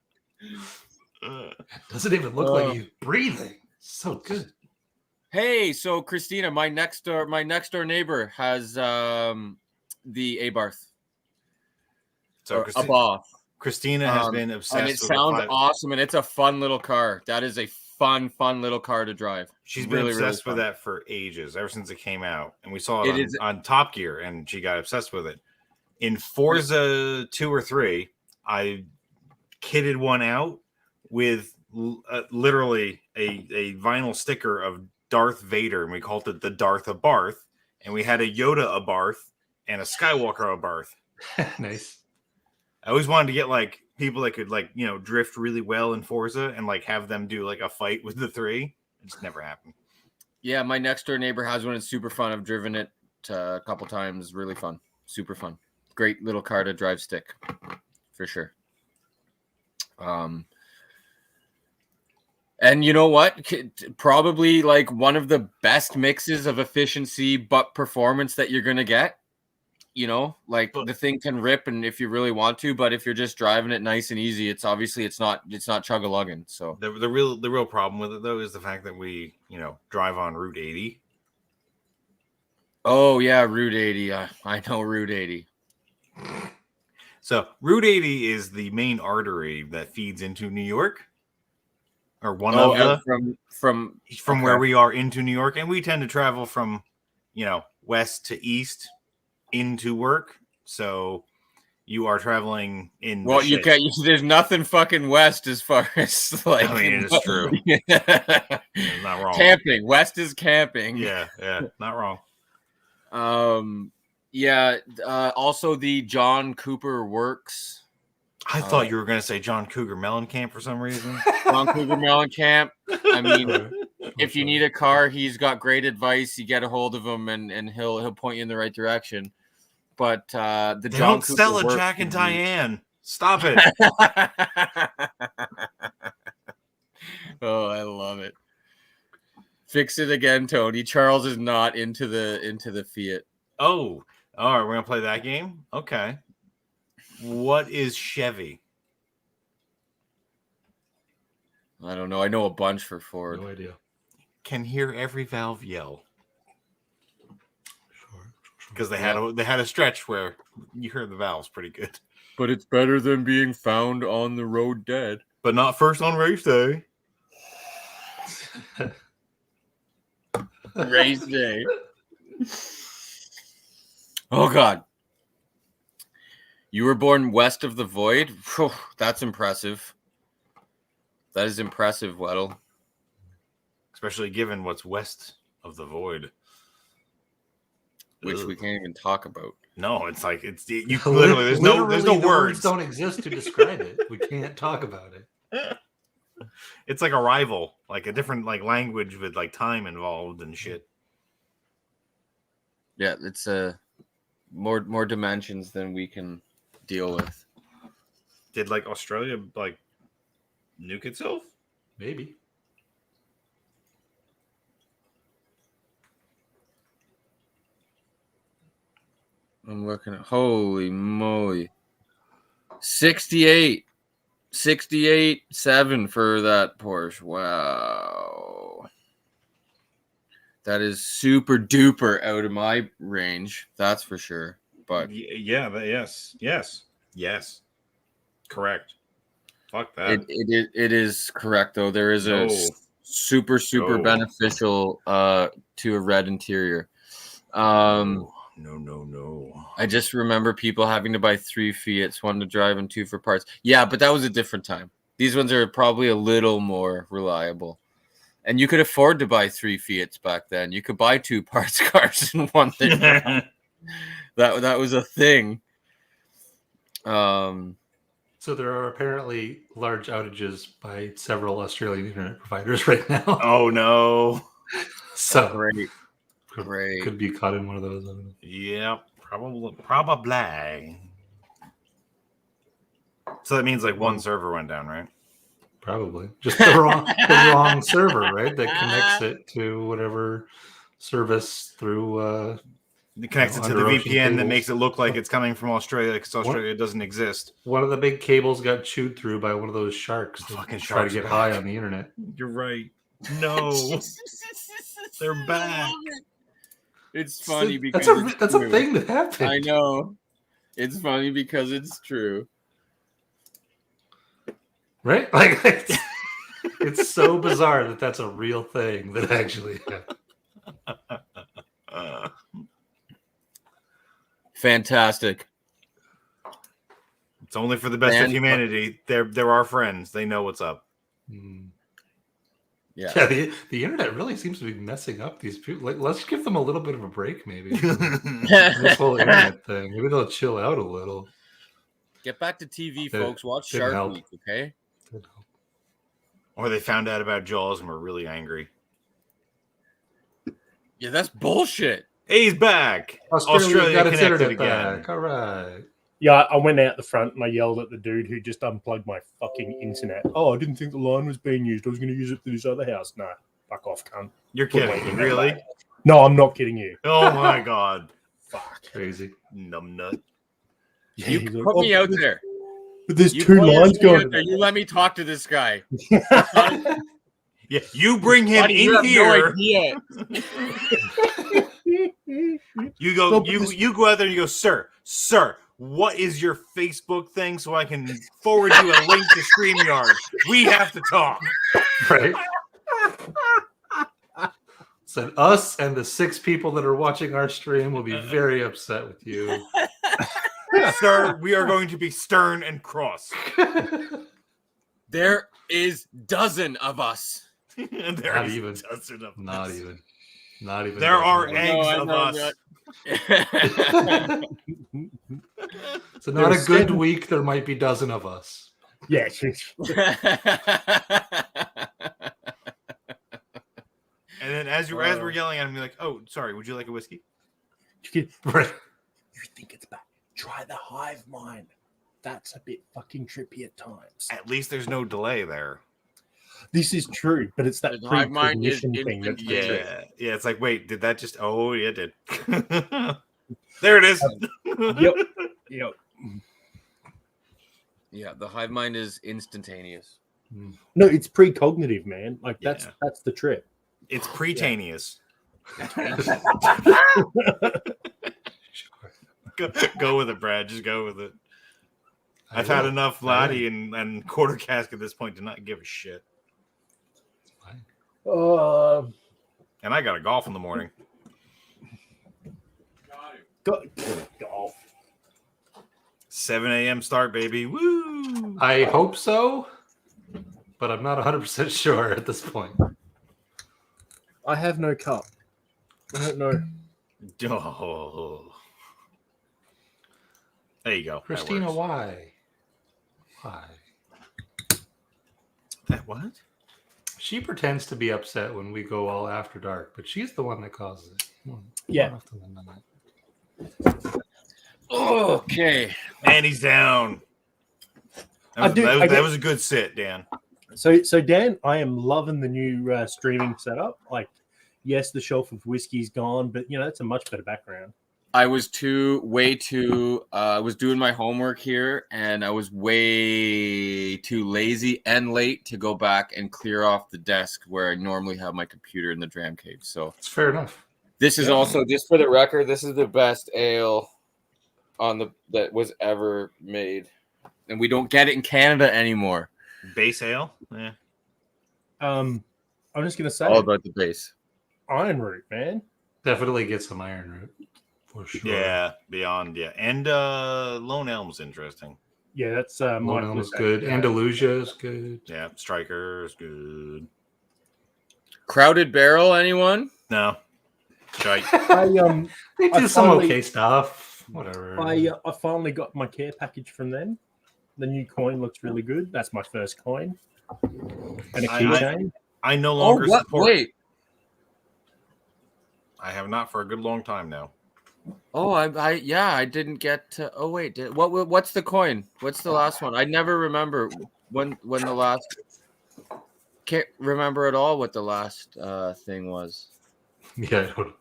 Doesn't even look like he's breathing. So good. Hey, so Christina, my next door neighbor has the Abarth. So Or Christina, Abarth. Christina has been obsessed And it with the sounds five- awesome, and it's a fun little car. That is a fun little car to drive. She's been Really, really obsessed with fun. that for ages, ever since it came out. And we saw it, It on, is- on Top Gear, and she got obsessed with it. In Forza 2 or 3, I kitted one out with literally a vinyl sticker of Darth Vader, and we called it the Darth Abarth. And we had a Yoda Abarth and a Skywalker Abarth. Nice. I always wanted to get like people that could like, you know, drift really well in Forza and like have them do like a fight with the three. It just never happened. Yeah, my next door neighbor has one. It's super fun. I've driven it a couple times. Really fun. Super fun. Great little car to drive stick, for sure. And you know what? Probably like one of the best mixes of efficiency but performance that you're gonna get. You know, like the thing can rip, and if you really want to, but if you're just driving it nice and easy, it's obviously it's not chug-a-lugging. So The real problem with it though is the fact that we, you know, drive on Route 80. oh yeah, Route 80. I know Route 80. So Route 80 is the main artery that feeds into New York, or one of the from from where okay. we are into New York, and we tend to travel from, you know, west to east into work. So you are traveling in. Well, the you shit. can't. There's nothing fucking west as far as like. I mean, it's true. It's not wrong. Camping. West is camping. Yeah, not wrong. Yeah. Also, the John Cooper Works. I thought you were going to say John Cougar Mellencamp for some reason. John Cougar Mellencamp. I mean, if you need a car, he's got great advice. You get a hold of him, and he'll point you in the right direction. But the They John don't sell Cooper a Works Jack and would be- Diane. Stop it. Oh, I love it. Fix it again, Tony. Charles is not into the Fiat. Oh, all right. We're going to play that game. Okay. What is Chevy? I don't know. I know a bunch for Ford. No idea. Can hear every valve yell. Sure. Because they had a stretch where you heard the valves pretty good. But it's better than being found on the road dead. But not first on race day. Race day. Oh God. You were born west of the void? Phew, that's impressive. That is impressive, Weddle. Especially given what's west of the void. Which we can't even talk about. No, it's like you literally there's no the words. don't exist to describe it. We can't talk about it. It's like a rival, like a different like language with like time involved and shit. Yeah, it's more dimensions than we can deal with. Did like Australia like nuke itself? Maybe. I'm looking at holy moly. 68 7 for that Porsche. Wow. That is super duper out of my range. That's for sure. But yes. Correct. Fuck that. It is correct though. There is a super No. beneficial to a red interior. No. I just remember people having to buy 3 Fiats, 1 to drive and 2 for parts. Yeah, but that was a different time. These ones are probably a little more reliable. And you could afford to buy 3 Fiats back then. You could buy 2 parts cars and 1 thing. that was a thing. So there are apparently large outages by several Australian internet providers right now. Oh no. So Great. could be caught in one of those. Yeah, probably. So that means like one server went down, right? Probably just the wrong server, right? That connects it to whatever service through. It connects it to the under ocean VPN that cables. makes it look like it's coming from Australia because Australia doesn't exist. One of the big cables got chewed through by one of those sharks. That Fucking try to sharks get are high back. on the internet. You're right. No, they're back. It's funny because that's a thing that happened. I know. It's funny because it's true. Right? Like it's so bizarre that that's a real thing that actually happened. Fantastic. It's only for the best of humanity. They're our friends. They know what's up. Yeah. The internet really seems to be messing up these people. Like, let's give them a little bit of a break, maybe. This whole internet thing. Maybe they'll chill out a little. Get back to TV, That folks. Watch didn't Shark help. Week, okay? Or they found out about Jaws and were really angry. Yeah, that's bullshit. Hey, he's back. Australia got its connected internet back. All right. Yeah, I went out the front and I yelled at the dude who just unplugged my fucking internet. Oh, I didn't think the line was being used. I was going to use it for this other house. No, fuck off, cunt. You're Put my kidding, internet really? back. No, I'm not kidding you. Oh my god. Fuck. Crazy. Numbnut. Yeah, You he's like, put me "Oh, out there. But there's You 2 put lines me out going. there. You let me talk to this guy. Yeah, you bring him Buddy, you in have here. no idea. You go. No, but You go out there and you go, sir. What is your Facebook thing so I can forward you a link to StreamYard? We have to talk. Right? So us and the 6 people that are watching our stream will be very upset with you. Sir, we are going to be stern and cross. There is dozen of us. There Not is even. dozen of Not us. even. Not even. There are one. eggs I of know us. that. So not a There's good 7 week. There might be dozen of us. Yeah, And then as we're yelling at him, you're like, "Oh, sorry. Would you like a whiskey?" Right. You think it's bad? Try the hive mind. That's a bit fucking trippy at times. At least there's no delay there. This is true, but it's that The hive mind is precognition thing that's the trick. Yeah. It's like, wait, did that just? Oh, yeah, it did. There it is. Yep. Yeah, the hive mind is instantaneous. No, it's precognitive, man. Like that's Yeah. that's the trick. It's pretaneous. Go with it, Brad. Just go with it. I've had enough Laddie and quarter cask at this point to not give a shit. And I got to golf in the morning. Golf. 7 a.m. start, baby. Woo! I hope so, but I'm not 100% sure at this point. I have no cup. I don't know. Oh. There you go. That Christina, works. why? Why? That what? She pretends to be upset when we go all after dark, but she's the one that causes it. More Yeah. often than not. Okay. And he's down. That was a good sit, Dan. So Dan, I am loving the new streaming setup. Like, yes, the shelf of whiskey's gone, but it's a much better background. I was I was doing my homework here, and I was way too lazy and late to go back and clear off the desk where I normally have my computer in the dram cave. So It's fair enough. this is also, just for the record, this is the best ale that was ever made, and we don't get it in Canada anymore. Base ale? Yeah. I'm just gonna say, All about the base. Iron Root, man. Definitely get some iron root for sure. Yeah, beyond, yeah. And Lone Elm's interesting. Yeah, that's Lone Elm is good. Andalusia is good. Yeah, Striker is good. Crowded Barrel, anyone? No. Shite. They do I some finally- okay stuff. Whatever. I finally got my care package from them. The new coin looks really good. That's my first coin. And a keychain. I no longer support. Wait. I have not for a good long time now. Oh, I didn't get to. Oh wait, what's the coin? What's the last one? I never remember when the last. Can't remember at all what the last thing was. Yeah, I don't-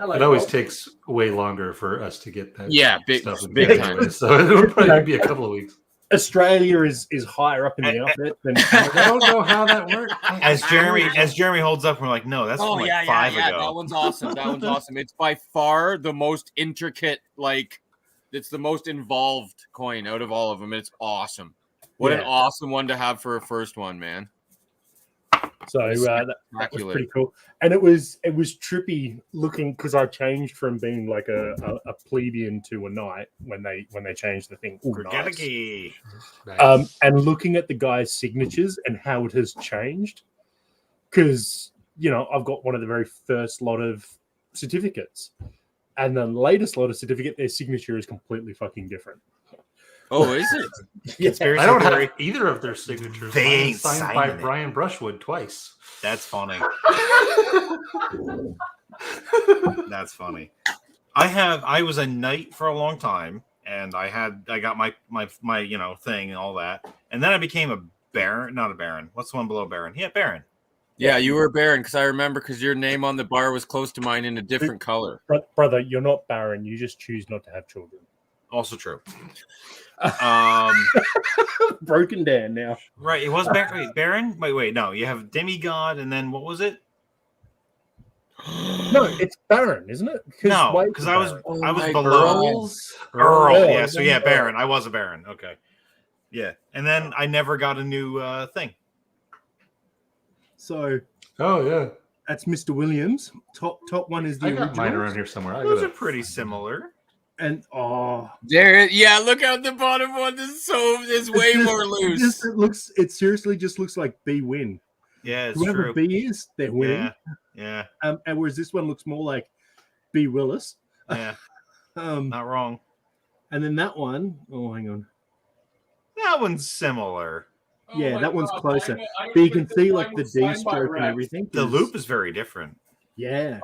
Hello, it always Bob. takes way longer for us to get that. Yeah, big stuff in big Canada, time. So it would probably be a couple of weeks. Australia is higher up in the outfit than Canada. I don't know how that works. As Jeremy holds up, we're like, no, that's from like 5 ago. That one's awesome. That one's awesome. It's by far the most intricate, it's the most involved coin out of all of them. It's awesome. What an Yeah. awesome one to have for a first one, man. So that was Spectacular. pretty cool. And it was trippy looking because I changed from being like a plebeian to a knight when they changed the thing. Ooh, nice. Grigaki. Nice. And looking at the guy's signatures and how it has changed, because I've got one of the very first lot of certificates, and the latest lot of certificate, their signature is completely fucking different. Oh, is it? Conspiracy I don't theory. have either of their signatures. They Mine ain't is signed by signing it. Brian Brushwood twice. That's funny. That's funny. I was a knight for a long time, and I got my thing and all that, and then I became a baron. Not a baron. What's the one below baron? Yeah, baron. Yeah, you were Baron because I remember because your name on the bar was close to mine in a different color. Brother, you're not barren. You just choose not to have children. Also true. Broken down now. Right. It was Baron. Wait, Baron. Wait. No, you have demigod, and then what was it? No, it's Baron, isn't it? No, why is because it I was Baron? Oh my below God. Earl. Earl. Yeah. So yeah, Earl. Baron. I was a Baron. Okay. Yeah, and then I never got a new thing. So Oh yeah, that's Mr. Williams. Top one is the I got original. mine around here somewhere. Those are pretty similar. And Yeah, look at the bottom one. It's way more loose. it seriously just looks like B win. Yeah, it's Whoever true. B is, they're winning. Yeah. And whereas this one looks more like B Willis. Yeah. And Not wrong. then that one, oh hang on. That one's similar. Yeah, that one's closer. But you can see like the D stroke and everything. The is- loop is very different. Yeah.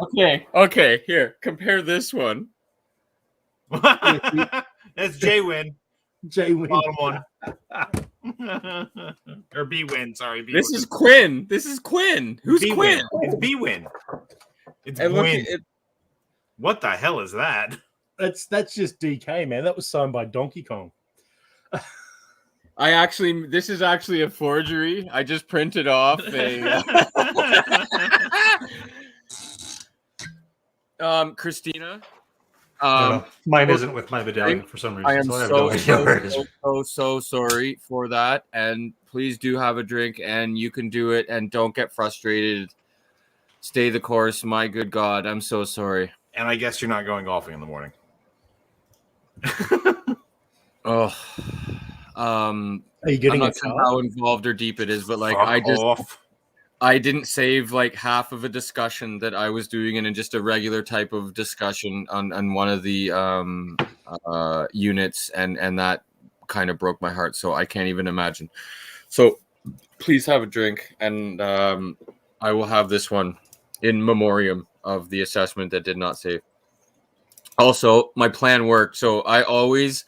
Okay, here. Compare this one. That's J win. J win. Bottom one. Or B win. Sorry. B This win. is Quinn. Who's B Quinn? win. It's B win. It's And look, win. What the hell is that? That's just DK, man. That was signed by Donkey Kong. This is actually a forgery. I just printed off a. Christina. Mine isn't with my medallion for some reason. I am so I have no idea where it is. so sorry for that. And please do have a drink and you can do it and don't get frustrated. Stay the course. My good God. I'm so sorry. And I guess you're not going golfing in the morning. Oh, Are you I'm getting a not sure car? how involved or deep it is, but like Fuck off. I didn't save like half of a discussion that I was doing in just a regular type of discussion on one of the units, and that kind of broke my heart. So I can't even imagine. So please have a drink, and I will have this one in memoriam of the assessment that did not save. Also, my plan worked. So I always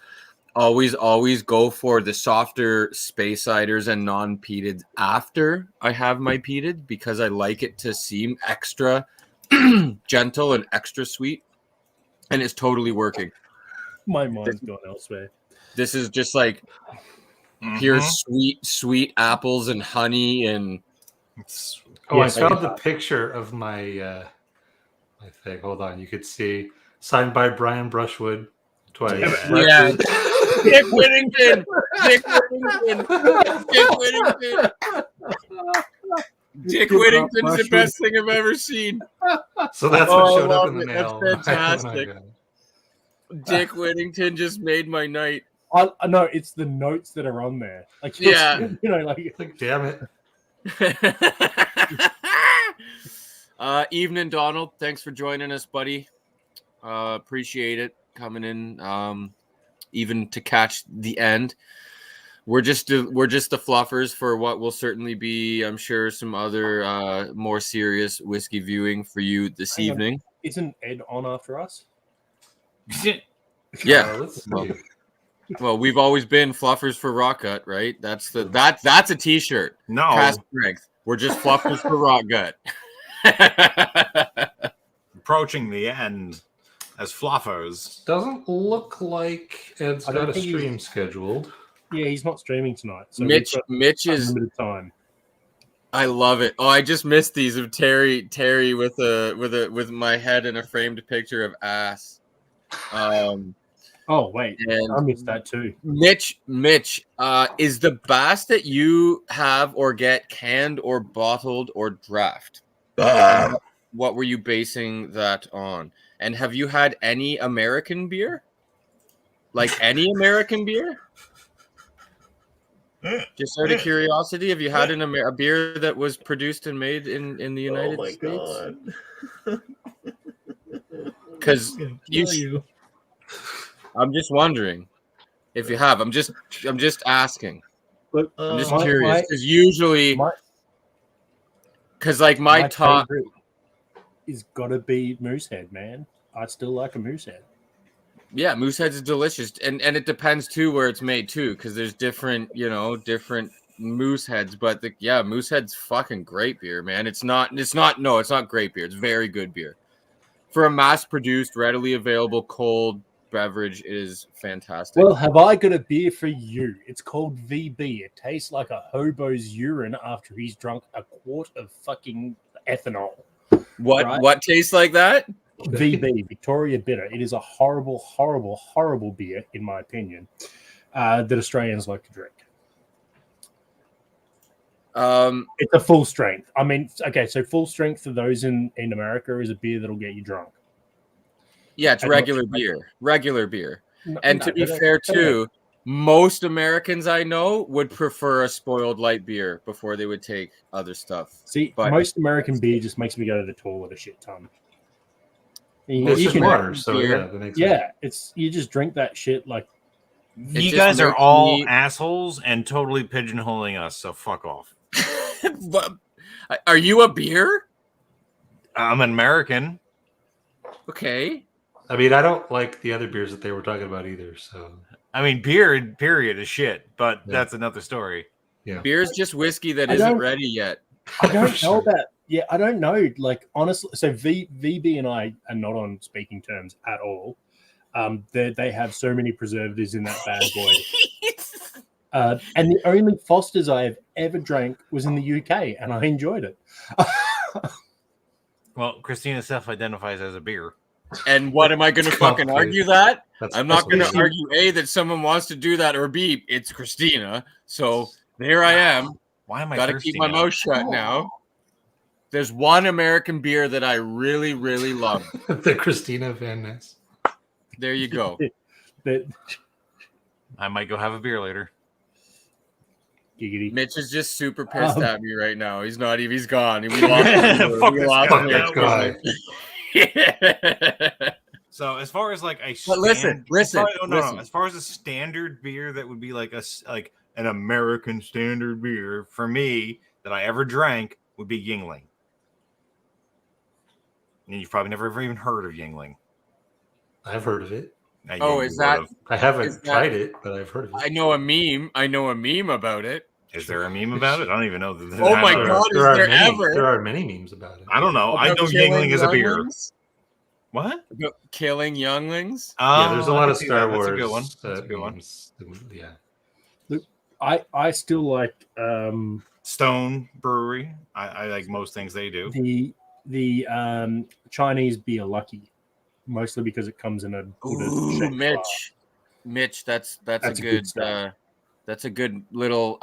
go for the softer space ciders and non-peated after I have my peated, because I like it to seem extra gentle and extra sweet, and it's totally working. My mind's gone elsewhere. This is just like pure Mhm. sweet apples and honey, and It's- Oh, Yes, I found the picture of my my thing. Hold on, you could see signed by Brian Brushwood twice. yeah. Dick Whittington. Dick Whittington. Dick Whittington. Dick Give it up, Whittington's the Brushwood. best thing I've ever seen. So that's Oh, what I showed up love in the it. That's mail. fantastic. Dick Whittington just made my night. I know it's the notes that are on there. Like, Yeah. you know, like Like, damn it. Evening, Donald. Thanks for joining us, buddy. Appreciate it coming in, even to catch the end. We're just the fluffers for what will certainly be, I'm sure, some other more serious whiskey viewing for you this Hang on. evening. isn't Ed on after us? Yeah. Let's see. Well, well, we've always been fluffers for Rock Gut, right? That's a t-shirt. No. Cast strength. We're just fluffers for Rock Gut. Approaching the end as fluffers. Doesn't look like Ed's I don't got a think he's- stream scheduled. Yeah, he's not streaming tonight. So Mitch we've got is. unlimited time. I love it. Oh, I just missed these of Terry with my head in a framed picture of ass. Oh wait, I And missed that too. Mitch, is the Bass that you have or get canned or bottled or draft? What were you basing that on? And have you had any American beer? Like any American beer? Just out of curiosity, have you had a beer that was produced and made in the United States? Because I'm just wondering if you have. I'm just asking. Look, I'm just my- curious my- because usually, my- because like my top, favorite is gotta be Moosehead, man. I still like a Moosehead. yeah, Moosehead's is delicious, and it depends too where it's made too, because there's different Mooseheads, but Moosehead's fucking great beer, man. It's not great beer. It's very good beer for a mass-produced, readily available cold beverage. It is fantastic. Well, have I got a beer for you? It's called VB. It tastes like a hobo's urine after he's drunk a quart of fucking ethanol. What tastes like that? VB, Victoria Bitter. It is a horrible, horrible, horrible beer, in my opinion, that Australians like to drink. It's a full strength. I mean, okay, so full strength for those in America is a beer that'll get you drunk. Yeah, it's I'm regular not- beer. Regular beer. No, And no, to be they don't- fair they don't- too, most Americans I know would prefer a spoiled light beer before they would take other stuff. See, but- most American beer just makes me go to the toilet a shit ton. You- It's you just can- water, so beer. yeah, that makes sense. Yeah, it's you just drink that shit like It You just guys are makes all me- assholes and totally pigeonholing us, so fuck off. But- are you a beer? I'm an American. Okay. I mean, I don't like the other beers that they were talking about either. So I mean, beer, period, is shit, but Yeah. that's another story. Beer's just whiskey that I isn't don't- ready yet. I don't For know sure. about. Yeah, I don't know. Like honestly, so VB and I are not on speaking terms at all. They have so many preservatives in that bad boy. And the only Fosters I have ever drank was in the UK, and I enjoyed it. Well, Christina self-identifies as a beer. And what am I going to It's fucking complicated. argue that? that's I'm not going to that's- argue A, that someone wants to do that, or B, it's Christina. So there I am. Why am I Got to thirsty keep my now? mouth shut now. There's one American beer that I really, really love. the Christina Van Ness. There you go. But I might go have a beer later. giggity. Mitch is just super pissed Um, at me right now. He's not even. He's gone. We lost him. Fuck We this lost guy. him. Fuck that guy. So as far as like a But listen, listen, listen. as far as a standard beer that would be like like an American standard beer for me that I ever drank would be Yingling. And you've probably never even heard of Yingling. I've heard of it. Now, Oh, you is would that? have. I haven't Is that- tried it, but I've heard of it. I know a meme. I know a meme about it. Is there a meme about it? I don't even know. Oh my There are- God, there is are there many, ever? There are many memes about it. I don't know. I About know killing Yingling is a beer. younglings? What? About killing younglings. Yeah, there's a lot I of can see Star that. Wars That's a good one. That's a good one. memes. Yeah. I still like Stone Brewery. I like most things they do. the Chinese beer Lucky, mostly because it comes in a Ooh, shaped Mitch, that's That's a a good good start. that's a good little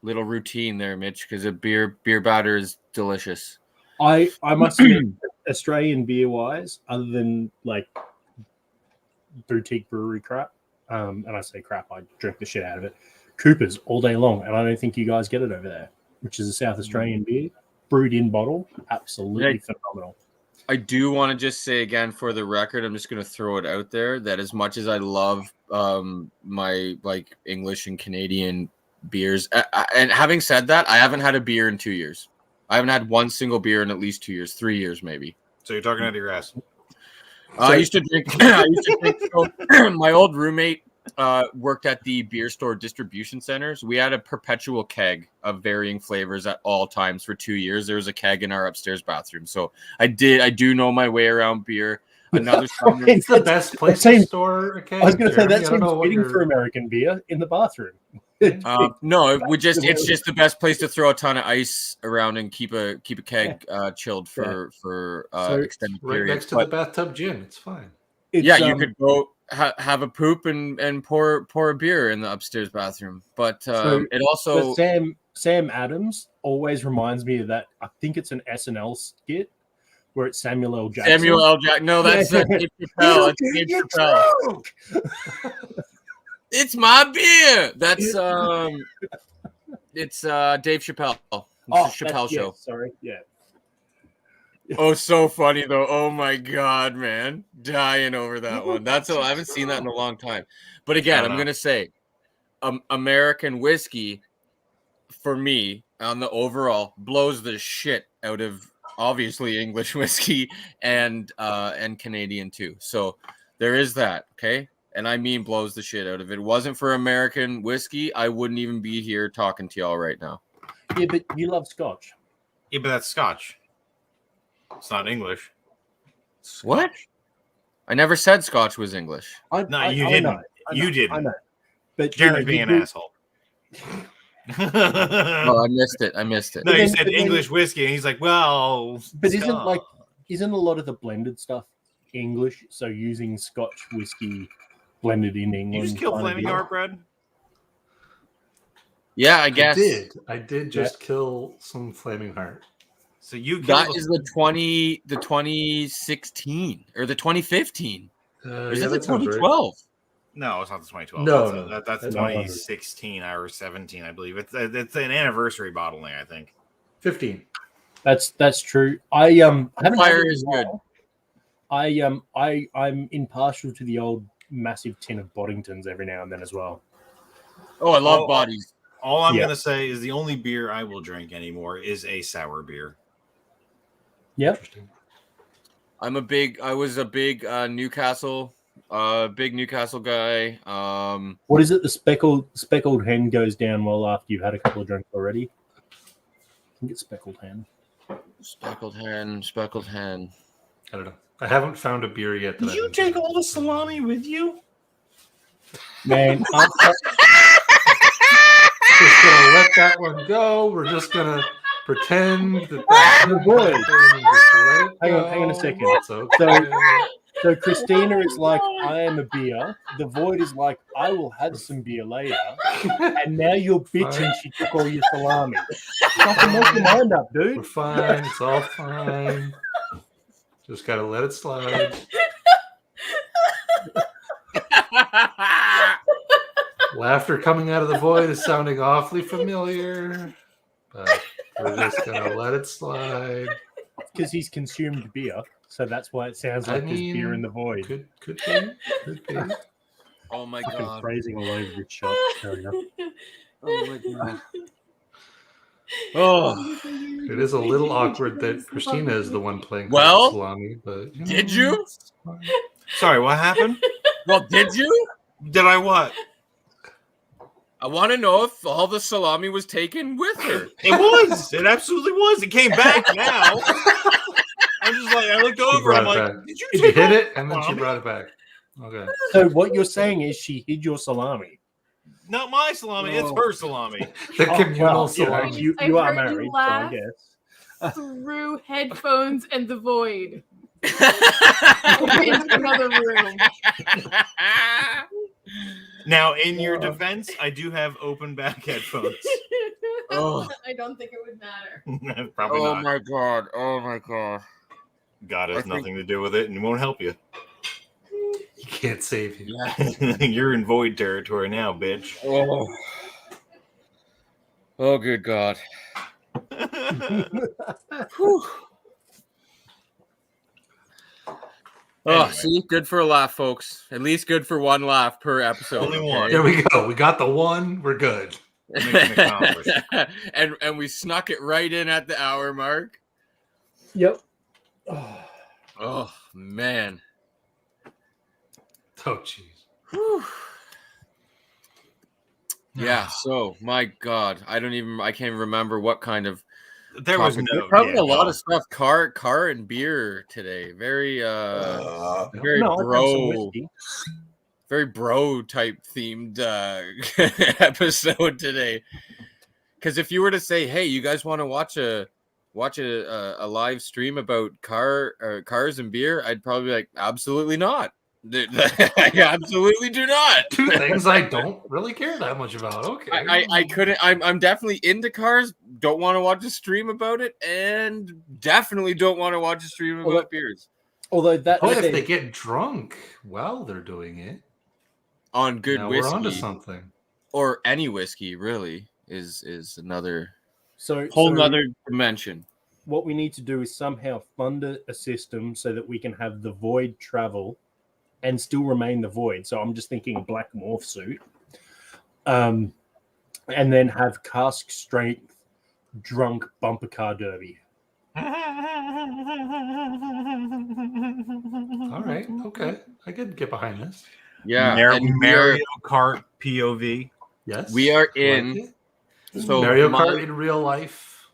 routine there, Mitch, because a beer batter is delicious. I must admit, Australian beer wise, other than like boutique brewery crap, and I say crap, I drink the shit out of it. Cooper's all day long, and I don't think you guys get it over there, which is a South Australian beer, brewed in bottle, absolutely phenomenal. I do want to just say again, for the record, I'm just going to throw it out there that as much as I love my like English and Canadian beers, and having said that, I haven't had a beer in 2 years. I haven't had one single beer in at least 2 years, 3 years maybe. So you're talking out of your ass. I used to drink. So, my old roommate worked at the beer store distribution centers. We had a perpetual keg of varying flavors at all times for 2 years. There was a keg in our upstairs bathroom, so I do know my way around beer. Another summer, It's the best place to seems- store a keg. I was going to say Jeremy. that I don't seems know what fitting you're- for American beer in the bathroom. no, it's just the best place to throw a ton of ice around and keep a keg chilled for So, extended right periods. next to But, the bathtub gin. It's fine. It's, yeah, you could go have a poop and pour a beer in the upstairs bathroom. But So- it also But Sam Adams always reminds me of that. I think it's an SNL skit where it's Samuel L. Jackson. Samuel L. Jackson. No, that's Yeah. Dave Chappelle. It's Dave You're Chappelle. drunk! It's my beer. That's it's Dave Chappelle. It's the Chappelle that's- yeah, show. sorry, yeah. Oh, so funny though. Oh my god, man, dying over that one. I haven't seen that in a long time. But again, I'm gonna say, American whiskey, for me, on the overall, blows the shit out of obviously English whiskey and Canadian too. So there is that. Okay. And I mean blows the shit out of it. It wasn't for American whiskey, I wouldn't even be here talking to y'all right now. Yeah, but you love Scotch. Yeah, but that's Scotch. It's not English. What? I never said Scotch was English. No, you didn't. know, You didn't. I know. But Jeremy's being you an do- asshole. Oh, I missed it. No, But you then- said but then- English whiskey, and he's like, "Well, But Scotch." isn't a lot of the blended stuff English? So using Scotch whiskey blended in England. you just killed kind of Flaming deal? Heart Bread?" Yeah, I guess I did just kill some Flaming Heart. So you killed that is the 2016 or the 2015. Or is Yeah, it the that sounds right. 2012? No, it's not the 2012. No, that's, no. that's That's 2016 or 17, I believe. It's an anniversary bottling, I think. 15. That's true. I haven't had Fire it in is a while. I'm impartial to the old massive tin of Boddingtons every now and then as well. Oh, I love Oh, bodies. All I'm Yeah. gonna say is the only beer I will drink anymore is a sour beer. Yep. Interesting. I was a big Newcastle guy. What is it? The speckled hen goes down well after you've had a couple of drinks already. I think it's speckled hen. Speckled hen. I don't know. I haven't found a beer yet. That Did you I've take enjoyed. all the salami with you? Man, Just gonna let that one go. We're just gonna pretend that The void. and just let it Hang on a go. second. It's okay. so Christina is like, I am a beer. The void is like, I will have some beer later. And now you're bitching she took all your salami. Fucking make your mind up, We're dude. fine. It's all fine. Just gotta let it slide. laughter coming out of the void is sounding awfully familiar, but we're just gonna let it slide. Because he's consumed beer, so that's why it sounds like there's beer in the void. Could be. Oh my Fucking god. phrasing all over the shop. Carry on. Oh my god. Oh, It is a little awkward that Christina is the one playing Well, salami, but did you? Sorry, what happened? Well, did you? Did I what? I want to know if all the salami was taken with her. It was. It absolutely was. It came back now. I'm just like, I looked She over. brought I'm it like, back. did you She take hit all it and then she salami? brought it back. Okay. So what you're saying is she hid your salami. Not my salami. It's No. her salami. The communal well, you know, salami. you I are heard you married, so laugh. I guess. Through headphones and the void. Into another room. Now, in your defense, I do have open back headphones. Oh. I don't think it would matter. Probably Oh not. my god. Oh my god. God I has think- nothing to do with it and won't help you. He can't save you. Yeah. You're in void territory now, bitch. Oh. Oh, good god. Whew. Oh, Anyway. see, good for a laugh, folks. At least good for one laugh per episode. Only one. There we go. We got the one. We're good. Mission accomplished. and we snuck it right in at the hour mark. Yep. Oh, Oh man. Oh, jeez. Whew. Yeah. So, my God, I can't even remember what kind of. There was topic. no. We covered yeah, a lot no. of stuff. Car and beer today. Very very no, I've had some bro, whiskey. very bro type themed episode today. Because if you were to say, "Hey, you guys want to watch a live stream about cars and beer," I'd probably be like, "Absolutely not. I absolutely do not." Two things I don't really care that much about. Okay. I couldn't. I'm definitely into cars. Don't want to watch a stream about it, and definitely don't want to watch a stream about Although- beers Although that What if said, they get drunk while they're doing it? on good Now we're onto whiskey something. or any whiskey. Really is another so whole so nother dimension. what we need to do is somehow fund a system so that we can have the void travel and still remain the void. So I'm just thinking black morph suit, and then have cask strength drunk bumper car derby. All right. Okay. I could get behind this. Yeah, Mario, and Mario Kart POV. Yes. We are I in- like it. so Mario my- Kart in real life.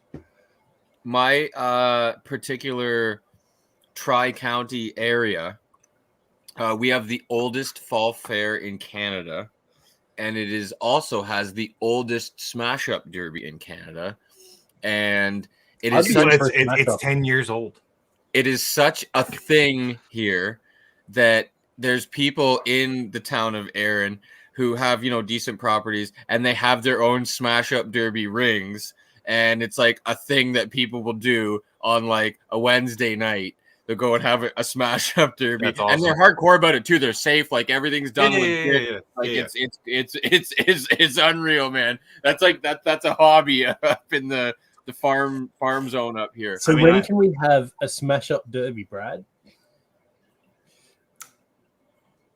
my particular tri-county area, we have the oldest fall fair in Canada, and it is also has the oldest smash up derby in Canada, and it I'd is be such, in for a It's smash up. 10 years old. it is such a thing here that there's people in the town of Erin who have, decent properties, and they have their own smash up derby rings, and it's like a thing that people will do on like a Wednesday night. They'll go and have a smash up derby, That's and they're hardcore about it too. They're safe, like everything's done legit. Like it's unreal, man. That's like that's a hobby up in the farm zone up here. So I mean, when can we have a smash up derby, Brad?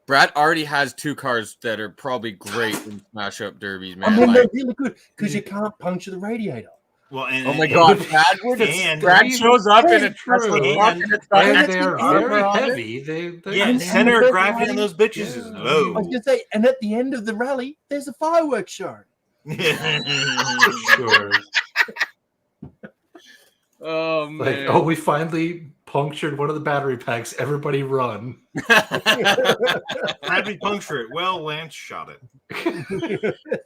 Brad already has two cars that are probably great in smash up derbies, man. I mean, Like, they're really good because you can't puncture the radiator. Well, and, oh my god, Brad would and- Brad shows up in a True. Tesla And- truck and it's got And an they're extra very armor on it. heavy. They're Yeah, And- center and of gravity on everybody- those bitches is Yeah. I low. was gonna say, and at the end of the rally, there's a fireworks show. sure. Oh Like, man. oh, we finally punctured one of the battery packs. Everybody run. How'd we puncture it? Well, Lance shot it.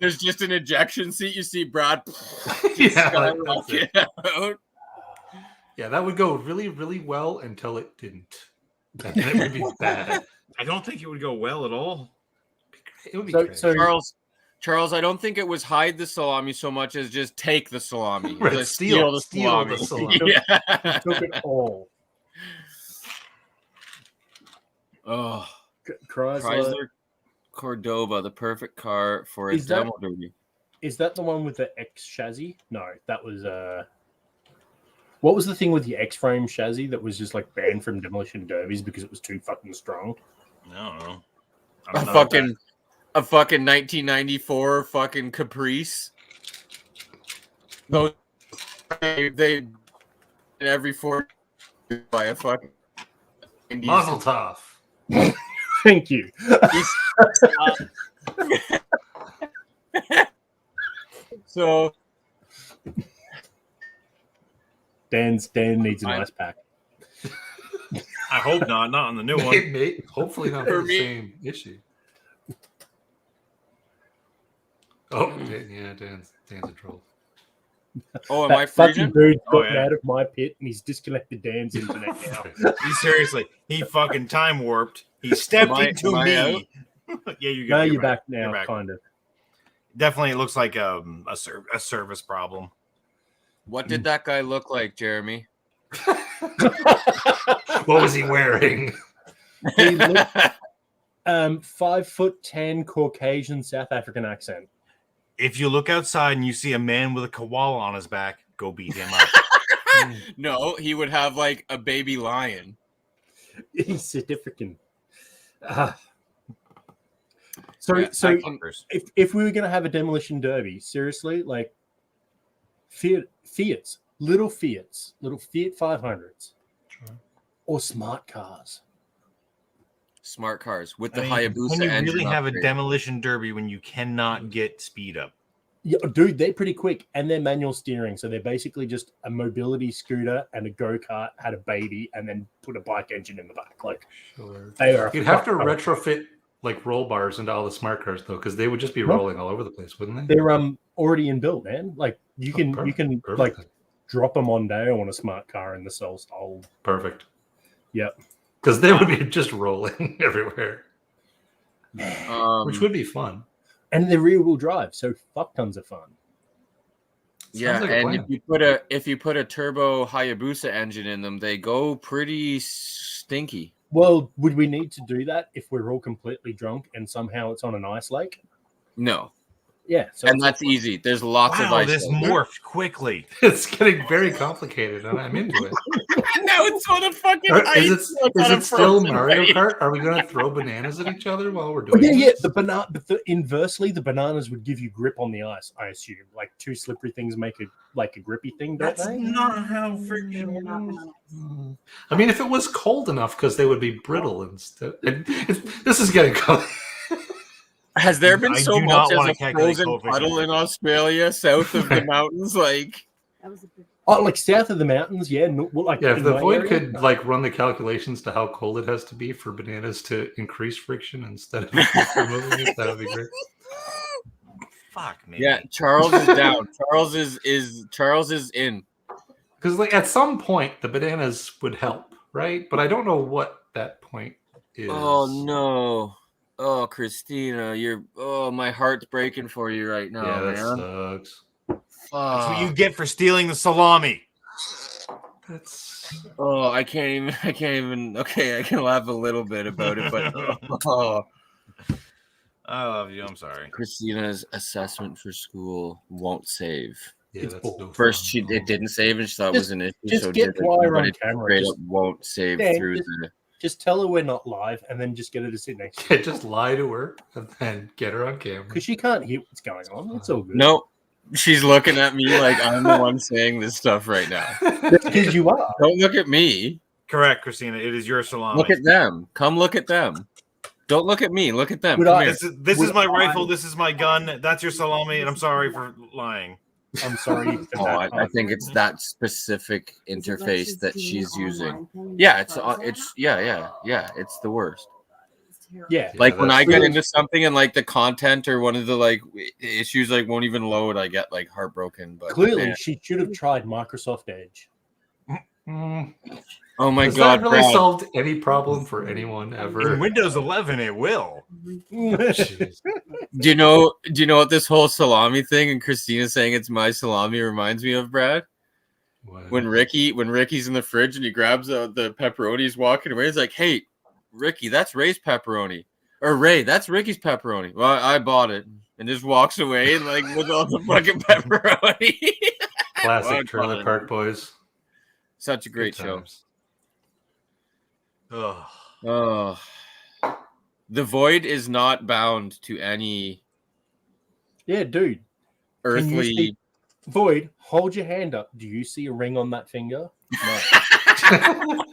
There's just an ejection seat. You see Brad Yeah, that's skyrocket out. Yeah, that would go really, really well until it didn't. And then it would be bad. I don't think it would go well at all. It would be So- great. so- Charles, I don't think it was hide the salami so much as just take the salami. Right, Just steal the salami. salami. Yeah. Took it all. Oh, Chrysler, Cordoba, the perfect car for a Is that- demo derby. Is that the one with the X chassis? No, that was what was the thing with the X-frame chassis that was just like banned from demolition derbies because it was too fucking strong? I don't know. A fucking 1994 fucking Caprice. Those they every 4 by a fucking Mazel tov. Thank you. So Dan needs an ice pack. I hope not. Not on the new one. Hopefully not For for the me- same issue. Oh, yeah, Dan's a troll. oh, am I That fucking freezing? dude Oh, got yeah. out of my pit and he's disconnected Dan's internet now. He seriously, he fucking time warped. He stepped into Am I me. Yeah, you're good. No, you're back now, You're back. kind of. Definitely, it looks like a service problem. What did that guy look like, Jeremy? What was he wearing? He looked 5'10" Caucasian South African accent. If you look outside and you see a man with a koala on his back, go beat him up. No, he would have like a baby lion. He's South African. So Yeah, so I can- if we were gonna have a demolition derby, seriously, like Fiats, little Fiat 500s, or smart cars. Smart cars with the I mean, Hayabusa can you engine really have a upgrade. demolition derby when you cannot get speed up? Yeah, dude, they're pretty quick and they're manual steering, so they're basically just a mobility scooter and a go-kart had a baby and then put a bike engine in the back. Like Sure. they are. You'd have to fuck- retrofit like roll bars into all the smart cars though, because they would just be Huh? rolling all over the place, wouldn't they? They're already inbuilt, man. Like you can Perfect. like drop them on day on a smart car in the cell style. Perfect. Yep. Because they would be just rolling everywhere, Um, which would be fun. And they're rear wheel drive, so fuck tons of fun. yeah, Sounds like a and plan. if you put a turbo Hayabusa engine in them, they go pretty stinky. Well, would we need to do that if we're all completely drunk and somehow it's on an ice lake? No, Yeah, so and that's easy. There's lots of Wow, ice. this out there. morphed quickly. It's getting very complicated, and I'm into it. Now it's on a fucking Is it still Mario Kart? Are we going to throw bananas at each other while we're Oh, doing yeah. this? Inversely, the bananas would give you grip on the ice. I assume, like two slippery things make a grippy thing, don't That's they? not how They're friction not works. bananas. I mean, if it was cold enough, because they would be brittle instead. This is getting Has there been I so do not much as wanna a calculate frozen coefficient. puddle in Australia south of the mountains? Like, That was a big. Oh, like south of the mountains, yeah. No, well, like Yeah, if in the my void area? could like run the calculations to how cold it has to be for bananas to increase friction instead of removing it, that would be great. Fuck me. yeah, Charles is down. Charles is in. Because like at some point the bananas would help, right? But I don't know what that point is. Oh no. Oh, Christina, my heart's breaking for you right now, Yeah, that man. sucks. That's what you Fuck. get for stealing the salami. That's Oh, I can't even. Okay, I can laugh a little bit about it, but oh, I love you. I'm sorry. Christina's assessment for school won't save. yeah, It's that's bull. no First, fun. it didn't save, and she thought it was an issue. just so get did it, Dwyer but on it camera, straight just- up won't save Yeah, through just- the. Just tell her we're not live, and then just get her to sit next to Yeah, just lie to her and then get her on camera. because she can't hear what's going on. It's all good. No, she's looking at me like I'm the one saying this stuff right now. because you are. Don't look at me. Correct, Christina. It is your salami. Look at them. Come look at them. Don't look at me. Look at them. Would Come I- here. This is Would my I- rifle. This is my gun. That's your salami, and I'm sorry for lying. I'm sorry. for Oh, that. I think it's that specific Is it like interface that doing she's the using. online thing Yeah, with it's Frozen? yeah. It's the worst. It's terrible. Yeah. Like when I that's- get into something and like the content or one of the like issues like won't even load, I get like heartbroken. But Clearly, man. she should have tried Microsoft Edge. Mm. Oh my Has god, that really Brad. solved any problem for anyone ever? In Windows 11, it will. Jeez. Do you know what this whole salami thing and Christina saying it's my salami reminds me of, Brad? What? When Ricky's in the fridge and he grabs the pepperoni, he's walking away. He's like, "Hey, Ricky, that's Ray's pepperoni." Or Ray, that's Ricky's pepperoni. Well, I bought it and just walks away and like with all the fucking pepperoni. Classic Well, Trailer fine. Park Boys. Such a great Good show. times. Ugh. Oh, the void is not bound to any Yeah, dude. Can you earthly. see- Void, hold your hand up. Do you see a ring on that finger? No.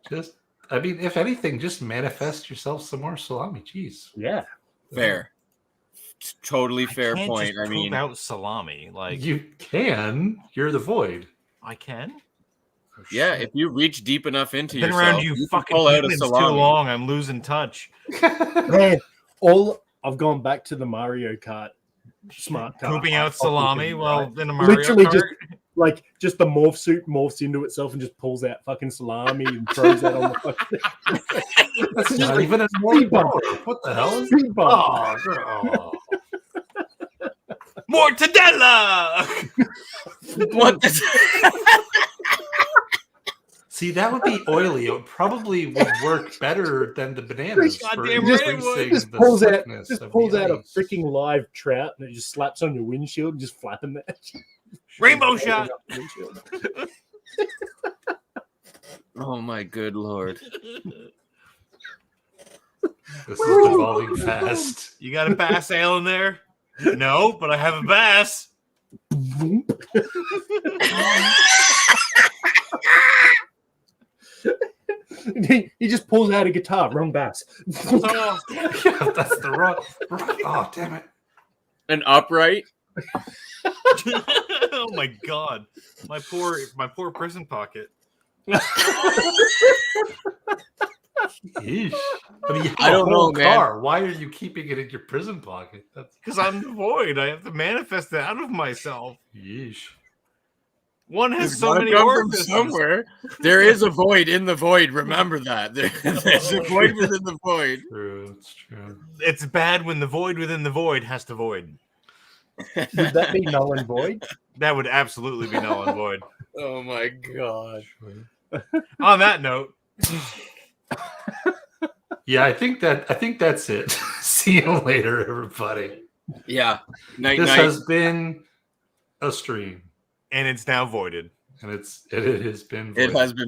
Just, I mean, if anything, just manifest yourself some more salami. Jeez. Yeah. Fair. Totally fair can't point. just I mean, poop out salami. Like You can. You're the void. I can. Oh, yeah, shit. if you reach deep enough into I've been yourself, around you can fucking pull out a humans too salami. long. I'm losing touch. Man, I've gone back to the Mario Kart smart car. Pooping out fucking salami thing, while right? in a Mario Literally Kart. just the morph suit morphs into itself and just pulls out fucking salami and throws that on the fucking That's not even a speed bump. What the hell? Speed bump. Oh, girl. Mortadella. What? The- See, that would be oily. It probably would work better than the bananas. for Goddamn right it would. increasing Just the pulls out slickness of the a ice. freaking live trout and it just slaps on your windshield and just flapping that. Rainbow shot. Windshield. oh my good lord! This is evolving fast. You got a bass ale in there? No, but I have a bass. he just pulls out a guitar, wrong bass. Oh, Yeah, that's the wrong. Oh, damn it. An upright. oh my god, my poor prison pocket. Yeesh. But you have I don't a whole know, man. car. Why are you keeping it in your prison pocket? That's Because I'm the void. I have to manifest it out of myself. yeesh. One has It's so gotta many come from orifices. somewhere. There is a void in the void. Remember that. There's a void within the void. True, it's true. It's bad when the void within the void has to void. Would that be null and void? That would absolutely be null and void. Oh my god. On that note, Yeah, I think that's it. See you later, everybody. Yeah. Night This night. has been a stream, and it's now voided. and it has been. It has been